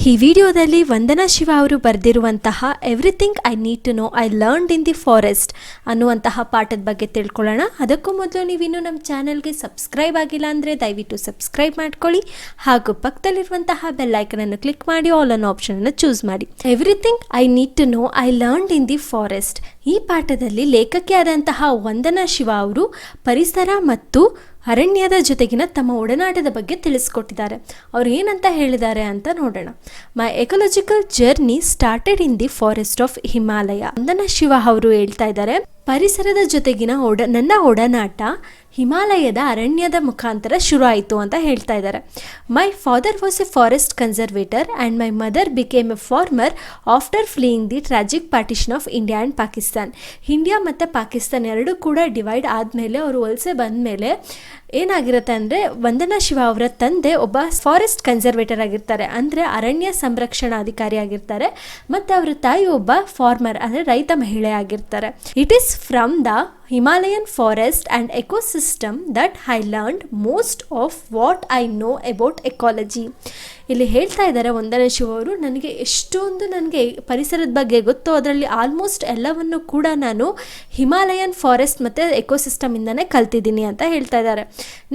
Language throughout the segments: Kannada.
ಈ ವಿಡಿಯೋದಲ್ಲಿ ವಂದನಾ ಶಿವ ಅವರು ಬರೆದಿರುವಂತಹ everything I need to know I learned in the forest ಅನ್ನುವಂತಹ ಪಾಠದ ಬಗ್ಗೆ ತಿಳ್ಕೊಳ್ಳೋಣ. ಅದಕ್ಕೂ ಮೊದಲು ನೀವಿನ್ನೂ ನಮ್ಮ ಚಾನಲ್ಗೆ ಸಬ್ಸ್ಕ್ರೈಬ್ ಆಗಿಲ್ಲ ಅಂದರೆ ದಯವಿಟ್ಟು ಸಬ್ಸ್ಕ್ರೈಬ್ ಮಾಡ್ಕೊಳ್ಳಿ ಹಾಗೂ ಪಕ್ಕದಲ್ಲಿರುವಂತಹ ಬೆಲ್ ಐಕನನ್ನು ಕ್ಲಿಕ್ ಮಾಡಿ ಆಲ್ ಅನ್ನೋ ಆಪ್ಷನನ್ನು ಚೂಸ್ ಮಾಡಿ. Everything I need to know I learned in the forest. ಈ ಪಾಠದಲ್ಲಿ ಲೇಖಕಿಯಾದಂತಹ ವಂದನಾ ಶಿವ ಅವರು ಪರಿಸರ ಮತ್ತು ಅರಣ್ಯದ ಜೊತೆಗಿನ ತಮ್ಮ ಒಡನಾಟದ ಬಗ್ಗೆ ತಿಳಿಸ್ಕೊಟ್ಟಿದ್ದಾರೆ. ಅವ್ರು ಏನಂತ ಹೇಳಿದ್ದಾರೆ ಅಂತ ನೋಡೋಣ. My ecological journey started in the forest of Himalaya. Vandana Shiva ಅವರು ಹೇಳ್ತಾ ಇದ್ದಾರೆ, ಪರಿಸರದ ಜೊತೆಗಿನ ನನ್ನ ಒಡನಾಟ ಹಿಮಾಲಯದ ಅರಣ್ಯದ ಮುಖಾಂತರ ಶುರು ಆಯಿತು ಅಂತ ಹೇಳ್ತಾ ಇದ್ದಾರೆ. My father was a forest conservator and my mother became a farmer after fleeing the tragic partition of India and Pakistan. India ಮತ್ತು ಪಾಕಿಸ್ತಾನ ಎರಡೂ ಕೂಡ ಡಿವೈಡ್ ಆದಮೇಲೆ ಅವರು ವಲಸೆ ಬಂದ ಮೇಲೆ ಏನಾಗಿರುತ್ತೆ ಅಂದರೆ ವಂದನಾ ಶಿವ ಅವರ ತಂದೆ ಒಬ್ಬ ಫಾರೆಸ್ಟ್ ಕನ್ಸರ್ವೇಟರ್ ಆಗಿರ್ತಾರೆ, ಅಂದರೆ ಅರಣ್ಯ ಸಂರಕ್ಷಣಾಧಿಕಾರಿ ಆಗಿರ್ತಾರೆ, ಮತ್ತು ಅವರ ತಾಯಿ ಒಬ್ಬ ಫಾರ್ಮರ್ ಅಂದರೆ ರೈತ ಮಹಿಳೆ ಆಗಿರ್ತಾರೆ. It is from the Himalayan forest and ecosystem that I learned most of what I know about ecology. ಇಲ್ಲಿ ಹೇಳ್ತಾ ಇದ್ದಾರೆ ವಂದನಾ ಶಿವ ಅವರು, ನನಗೆ ಪರಿಸರದ ಬಗ್ಗೆ ಗೊತ್ತು, ಅದರಲ್ಲಿ ಆಲ್ಮೋಸ್ಟ್ ಎಲ್ಲವನ್ನು ಕೂಡ ನಾನು ಹಿಮಾಲಯನ್ ಫಾರೆಸ್ಟ್ ಮತ್ತು ಎಕೋಸಿಸ್ಟಮಿಂದನೇ ಕಲ್ತಿದ್ದೀನಿ ಅಂತ ಹೇಳ್ತಾ ಇದ್ದಾರೆ.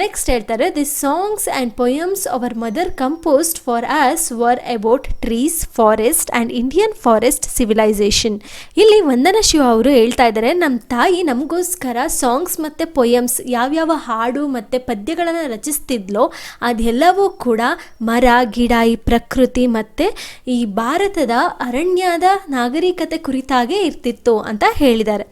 ನೆಕ್ಸ್ಟ್ ಹೇಳ್ತಾರೆ, the songs and poems hour mother composed for us var about trees, forest and Indian forest civilisation. ಇಲ್ಲಿ ವಂದನಾ ಶಿವ ಅವರು ಹೇಳ್ತಾ ಇದ್ದಾರೆ, ನಮ್ಮ ತಾಯಿ ನಮಗೋಸ್ಕರ ಸಾಂಗ್ಸ್ ಮತ್ತು ಪೊಯಮ್ಸ್ ಯಾವ್ಯಾವ ಹಾಡು ಮತ್ತು ಪದ್ಯಗಳನ್ನು ರಚಿಸ್ತಿದ್ಲೋ ಅದೆಲ್ಲವೂ ಕೂಡ ಮರ, ಗಿಡ, ಈ ಪ್ರಕೃತಿ ಮತ್ತು ಈ ಭಾರತದ ಅರಣ್ಯದ ನಾಗರಿಕತೆ ಕುರಿತಾಗೇ ಇರ್ತಿತ್ತು ಅಂತ ಹೇಳಿದ್ದಾರೆ.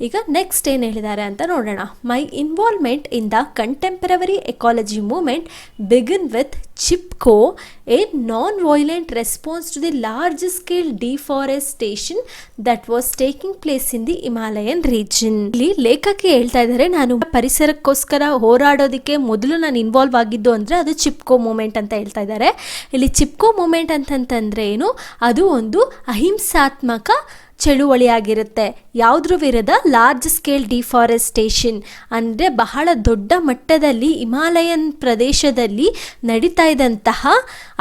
ಈಗ ನೆಕ್ಸ್ಟ್ ಏನು ಹೇಳಿದ್ದಾರೆ ಅಂತ ನೋಡೋಣ. My involvement in the contemporary ecology movement begin with Chipko, a non violent response to the large scale deforestation that was taking place in the Himalayan region. ಇಲ್ಲಿ ಲೇಖಕಿ ಹೇಳ್ತಾ ಇದ್ದಾರೆ, ನಾನು ಪರಿಸರಕ್ಕೋಸ್ಕರ ಹೋರಾಡೋದಕ್ಕೆ ಮೊದಲು ನಾನು ಇನ್ವಾಲ್ವ್ ಆಗಿದ್ದು ಅಂದರೆ ಅದು ಚಿಪ್ಕೋ ಮೂಮೆಂಟ್ ಅಂತ ಹೇಳ್ತಾ ಇದ್ದಾರೆ. ಇಲ್ಲಿ ಚಿಪ್ಕೋ ಮೂಮೆಂಟ್ ಅಂತಂತಂದರೆ ಏನು, ಅದು ಒಂದು ಅಹಿಂಸಾತ್ಮಕ ಚಳುವಳಿಯಾಗಿರುತ್ತೆ. ಯಾವುದ್ರ ವಿರುದ್ಧ? ಲಾರ್ಜ್ ಸ್ಕೇಲ್ ಡಿಫಾರೆಸ್ಟೇಷನ್ ಅಂದರೆ ಬಹಳ ದೊಡ್ಡ ಮಟ್ಟದಲ್ಲಿ ಹಿಮಾಲಯನ್ ಪ್ರದೇಶದಲ್ಲಿ ನಡೀತಾ ಇದ್ದಂತಹ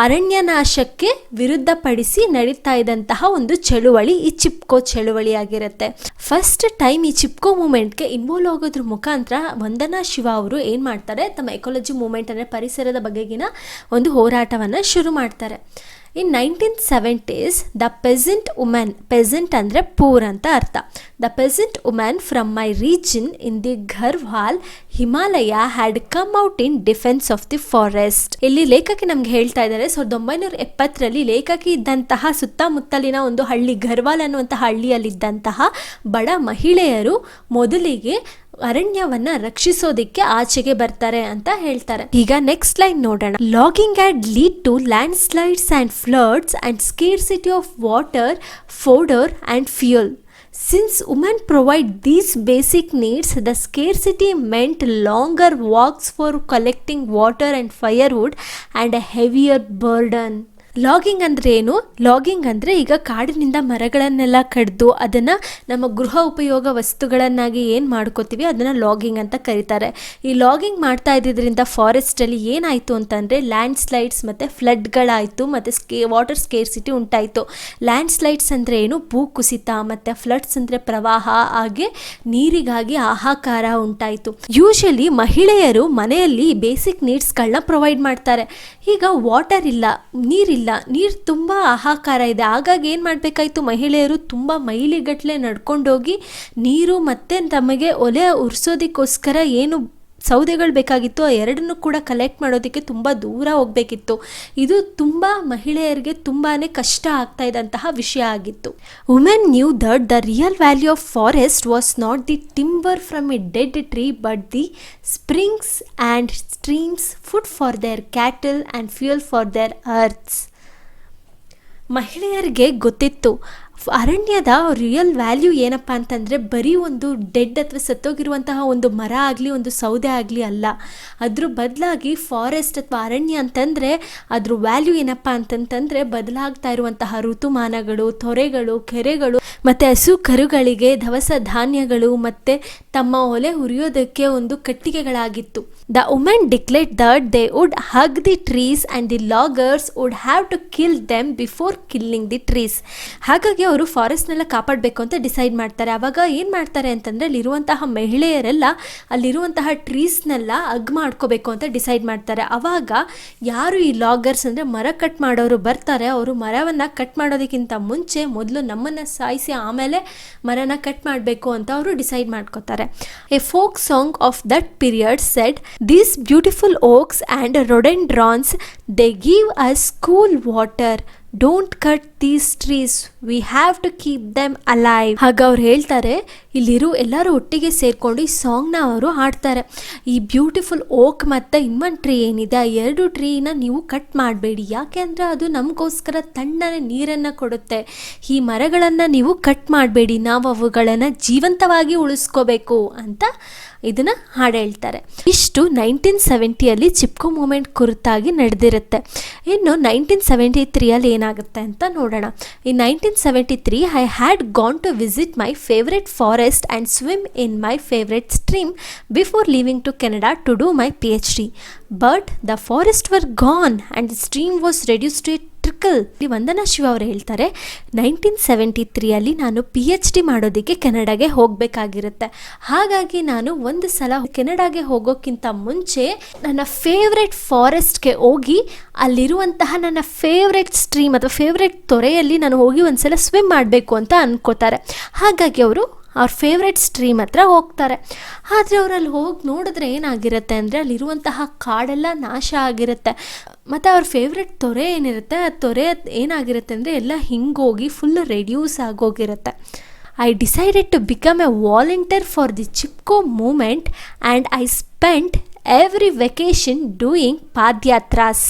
ಅರಣ್ಯನಾಶಕ್ಕೆ ವಿರುದ್ಧಪಡಿಸಿ ನಡೀತಾ ಇದ್ದಂತಹ ಒಂದು ಚಳುವಳಿ ಈ ಚಿಪ್ಕೋ ಚಳುವಳಿಯಾಗಿರುತ್ತೆ. ಫಸ್ಟ್ ಟೈಮ್ ಈ ಚಿಪ್ಕೋ ಮೂಮೆಂಟ್ಗೆ ಇನ್ವಾಲ್ವ್ ಆಗೋದ್ರ ಮುಖಾಂತರ ವಂದನಾ ಶಿವ ಅವರು ಏನು ಮಾಡ್ತಾರೆ, ತಮ್ಮ ಎಕಾಲಜಿ ಮೂಮೆಂಟ್ ಅಂದರೆ ಪರಿಸರದ ಬಗೆಗಿನ ಒಂದು ಹೋರಾಟವನ್ನು ಶುರು ಮಾಡ್ತಾರೆ. In 1970s the peasant women, peasant ಅಂದರೆ ಪೂರ್ ಅಂತ ಅರ್ಥ, the peasant women from my region in the Garhwal Himalaya had come out in defence of the forest. ಇಲ್ಲಿ ಲೇಖಕಿ ನಮ್ಗೆ ಹೇಳ್ತಾ ಇದ್ದಾರೆ, 1970ರಲ್ಲಿ ಲೇಖಕಿ ಇದ್ದಂತಹ ಸುತ್ತಮುತ್ತಲಿನ ಒಂದು ಹಳ್ಳಿ ಘರ್ವಾಲ್ ಅನ್ನುವಂಥ ಹಳ್ಳಿಯಲ್ಲಿದ್ದಂತಹ ಬಡ ಮಹಿಳೆಯರು ಮೊದಲಿಗೆ ಅರಣ್ಯವನ್ನ ರಕ್ಷಿಸೋದಿಕ್ಕೆ ಆಚೆಗೆ ಬರ್ತಾರೆ ಅಂತ ಹೇಳ್ತಾರೆ. ಈಗ ನೆಕ್ಸ್ಟ್ ಲೈನ್ ನೋಡೋಣ. Logging had lead to landslides and floods and scarcity of water, fodder and fuel. Since women provide these basic needs, the scarcity meant longer walks for collecting water and firewood and a heavier burden. Logging ಅಂದರೆ ಏನು? ಲಾಗಿಂಗ್ ಅಂದರೆ ಈಗ ಕಾಡಿನಿಂದ ಮರಗಳನ್ನೆಲ್ಲ ಕಡಿದು ಅದನ್ನು ನಮ್ಮ ಗೃಹ ಉಪಯೋಗ ವಸ್ತುಗಳನ್ನಾಗಿ ಏನು ಮಾಡ್ಕೋತೀವಿ ಅದನ್ನು ಲಾಗಿಂಗ್ ಅಂತ ಕರೀತಾರೆ. ಈ ಲಾಗಿಂಗ್ ಮಾಡ್ತಾ ಇದ್ದಿದ್ದರಿಂದ ಫಾರೆಸ್ಟಲ್ಲಿ ಏನಾಯಿತು ಅಂತಂದರೆ ಲ್ಯಾಂಡ್ ಸ್ಲೈಡ್ಸ್ ಮತ್ತು ಫ್ಲಡ್ಗಳಾಯಿತು ಮತ್ತು ವಾಟರ್ ಸ್ಕೇರ್ಸಿಟಿ ಉಂಟಾಯಿತು. ಲ್ಯಾಂಡ್ ಸ್ಲೈಡ್ಸ್ ಅಂದರೆ ಏನು? ಭೂಕುಸಿತ, ಮತ್ತು ಫ್ಲಡ್ಸ್ ಅಂದರೆ ಪ್ರವಾಹ, ಹಾಗೆ ನೀರಿಗಾಗಿ ಹಾಹಾಕಾರ ಉಂಟಾಯಿತು. ಯೂಶಲಿ ಮಹಿಳೆಯರು ಮನೆಯಲ್ಲಿ ಬೇಸಿಕ್ ನೀಡ್ಸ್ಗಳನ್ನ ಪ್ರೊವೈಡ್ ಮಾಡ್ತಾರೆ. ಈಗ ವಾಟರ್ ಇಲ್ಲ, ನೀರಿಲ್ಲ, ನೀರು ತುಂಬ ಹಾಹಾಕಾರ ಇದೆ. ಹಾಗಾಗಿ ಏನು ಮಾಡಬೇಕಾಯಿತು, ಮಹಿಳೆಯರು ತುಂಬ ಮೈಲಿಗಟ್ಟಲೆ ನಡ್ಕೊಂಡೋಗಿ ನೀರು ಮತ್ತು ತಮಗೆ ಒಲೆ ಉರಿಸೋದಕ್ಕೋಸ್ಕರ ಏನು ಸೌದೆಗಳು ಬೇಕಾಗಿತ್ತು ಆ ಎರಡನ್ನೂ ಕೂಡ ಕಲೆಕ್ಟ್ ಮಾಡೋದಕ್ಕೆ ತುಂಬ ದೂರ ಹೋಗಬೇಕಿತ್ತು. ಇದು ತುಂಬ ಮಹಿಳೆಯರಿಗೆ ತುಂಬಾ ಕಷ್ಟ ಆಗ್ತಾ ಇದ್ದಂತಹ ವಿಷಯ ಆಗಿತ್ತು. Women knew that the real value of forest was not the timber from A dead tree but the springs and streams, food for there cattle and fuel for there earth's. ಮಹಿಳೆಯರಿಗೆ ಗೊತ್ತಿತ್ತು ಅರಣ್ಯದ ರಿಯಲ್ ವ್ಯಾಲ್ಯೂ ಏನಪ್ಪ ಅಂತಂದರೆ ಬರೀ ಒಂದು ಡೆಡ್ ಅಥವಾ ಸತ್ತೋಗಿರುವಂತಹ ಒಂದು ಮರ ಆಗಲಿ ಒಂದು ಸೌದೆ ಆಗಲಿ ಅಲ್ಲ, ಅದ್ರ ಬದಲಾಗಿ ಫಾರೆಸ್ಟ್ ಅಥವಾ ಅರಣ್ಯ ಅಂತಂದರೆ ಅದ್ರ ವ್ಯಾಲ್ಯೂ ಏನಪ್ಪ ಅಂತಂತಂದರೆ ಬದಲಾಗ್ತಾ ಇರುವಂತಹ ಋತುಮಾನಗಳು, ತೊರೆಗಳು, ಕೆರೆಗಳು ಮತ್ತು ಹಸು ಕರುಗಳಿಗೆ ದವಸ ಧಾನ್ಯಗಳು ಮತ್ತು ತಮ್ಮ ಒಲೆ ಉರಿಯೋದಕ್ಕೆ ಒಂದು ಕಟ್ಟಿಗೆಗಳಾಗಿತ್ತು. The women declared that they would hug the trees and the loggers would have to kill them before killing the trees. ಹಾಗಾಗಿ ಅವರು ಫಾರೆಸ್ಟ್ನೆಲ್ಲ ಕಾಪಾಡಬೇಕು ಅಂತ ಡಿಸೈಡ್ ಮಾಡ್ತಾರೆ. ಆವಾಗ ಏನು ಮಾಡ್ತಾರೆ ಅಂತಂದರೆ ಅಲ್ಲಿರುವಂತಹ ಮಹಿಳೆಯರೆಲ್ಲ ಅಲ್ಲಿರುವಂತಹ ಟ್ರೀಸ್ನೆಲ್ಲ ಹಗ್ ಮಾಡ್ಕೋಬೇಕು ಅಂತ ಡಿಸೈಡ್ ಮಾಡ್ತಾರೆ. ಆವಾಗ ಯಾರು ಈ ಲಾಗರ್ಸ್ ಅಂದರೆ ಮರ ಕಟ್ ಮಾಡೋರು ಬರ್ತಾರೆ, ಅವರು ಮರವನ್ನು ಕಟ್ ಮಾಡೋದಕ್ಕಿಂತ ಮುಂಚೆ ಮೊದಲು ನಮ್ಮನ್ನು ಸಾಯಿಸಿ ಆಮೇಲೆ ಮರನ ಕಟ್ ಮಾಡಬೇಕು ಅಂತ ಅವರು ಡಿಸೈಡ್ ಮಾಡ್ಕೋತಾರೆ. A folk song of that period shed, "These beautiful oaks and rhododendrons, they give us cool water. Don't cut these trees. We have to keep them alive." ಹಾಗ ಅವ್ರು ಹೇಳ್ತಾರೆ, ಇಲ್ಲಿರೋ ಎಲ್ಲರೂ ಒಟ್ಟಿಗೆ ಸೇರಿಕೊಂಡು ಈ ಸಾಂಗ್ನ ಅವರು ಹಾಡ್ತಾರೆ. ಈ ಬ್ಯೂಟಿಫುಲ್ ಓಕ್ ಮತ್ತು ಇನ್ನೊಂದು ಟ್ರೀ ಏನಿದೆ, ಆ 2 ಟ್ರೀನ ನೀವು ಕಟ್ ಮಾಡಬೇಡಿ, ಯಾಕೆ ಅಂದರೆ ಅದು ನಮಗೋಸ್ಕರ ತಣ್ಣನೆ ನೀರನ್ನು ಕೊಡುತ್ತೆ. ಈ ಮರಗಳನ್ನು ನೀವು ಕಟ್ ಮಾಡಬೇಡಿ, ನಾವು ಅವುಗಳನ್ನು ಜೀವಂತವಾಗಿ ಉಳಿಸ್ಕೋಬೇಕು ಅಂತ ಇದನ್ನು ಹಾಡು ಹೇಳ್ತಾರೆ. ಇಷ್ಟು 1970ಯಲ್ಲಿ ಚಿಪ್ಕೋ ಮೂಮೆಂಟ್ ಕುರಿತಾಗಿ ನಡೆದಿರುತ್ತೆ. ಇನ್ನು 1973ಯಲ್ಲಿ ಏನಾಗುತ್ತೆ ಅಂತ ನೋಡೋಣ. In 1973 I had gone to visit my favourite forest and swim in my favourite stream before leaving to Canada to do my PhD. But the forest were gone and the stream was reduce to trickle. Vandana Shiva ಅವರು ಹೇಳ್ತಾರೆ, 1973ಯಲ್ಲಿ ನಾನು PhD ಮಾಡೋದಕ್ಕೆ ಕೆನಡಾಗೆ ಹೋಗಬೇಕಾಗಿರುತ್ತೆ. ಹಾಗಾಗಿ ನಾನು ಒಂದು ಸಲ ಕೆನಡಾಗೆ ಹೋಗೋಕ್ಕಿಂತ ಮುಂಚೆ ನನ್ನ ಫೇವ್ರೆಟ್ ಫಾರೆಸ್ಟ್ಗೆ ಹೋಗಿ ಅಲ್ಲಿರುವಂತಹ ನನ್ನ ಫೇವ್ರೆಟ್ ಸ್ಟ್ರೀಮ್ ಅಥವಾ ಫೇವ್ರೆಟ್ ತೊರೆಯಲ್ಲಿ ನಾನು ಹೋಗಿ ಒಂದು ಸಲ ಸ್ವಿಮ್ ಮಾಡಬೇಕು ಅಂತ ಅನ್ಕೋತಾರೆ. ಹಾಗಾಗಿ ಅವರು ಅವ್ರ ಫೇವ್ರೆಟ್ ಸ್ಟ್ರೀಮ್ ಹತ್ರ ಹೋಗ್ತಾರೆ. ಆದರೆ ಅವರಲ್ಲಿ ಹೋಗಿ ನೋಡಿದ್ರೆ ಏನಾಗಿರುತ್ತೆ ಅಂದರೆ ಅಲ್ಲಿರುವಂತಹ ಕಾಡೆಲ್ಲ ನಾಶ ಆಗಿರುತ್ತೆ. ಮತ್ತು ಅವ್ರ ಫೇವ್ರೆಟ್ ತೊರೆ ಏನಿರುತ್ತೆ, ಆ ತೊರೆ ಏನಾಗಿರುತ್ತೆ ಅಂದರೆ ಎಲ್ಲ ಹಿಂಗೋಗಿ ಫುಲ್ ರೆಡ್ಯೂಸ್ ಆಗೋಗಿರುತ್ತೆ. I decided to become a volunteer for the Chipko movement and I spent every vacation doing padyatras,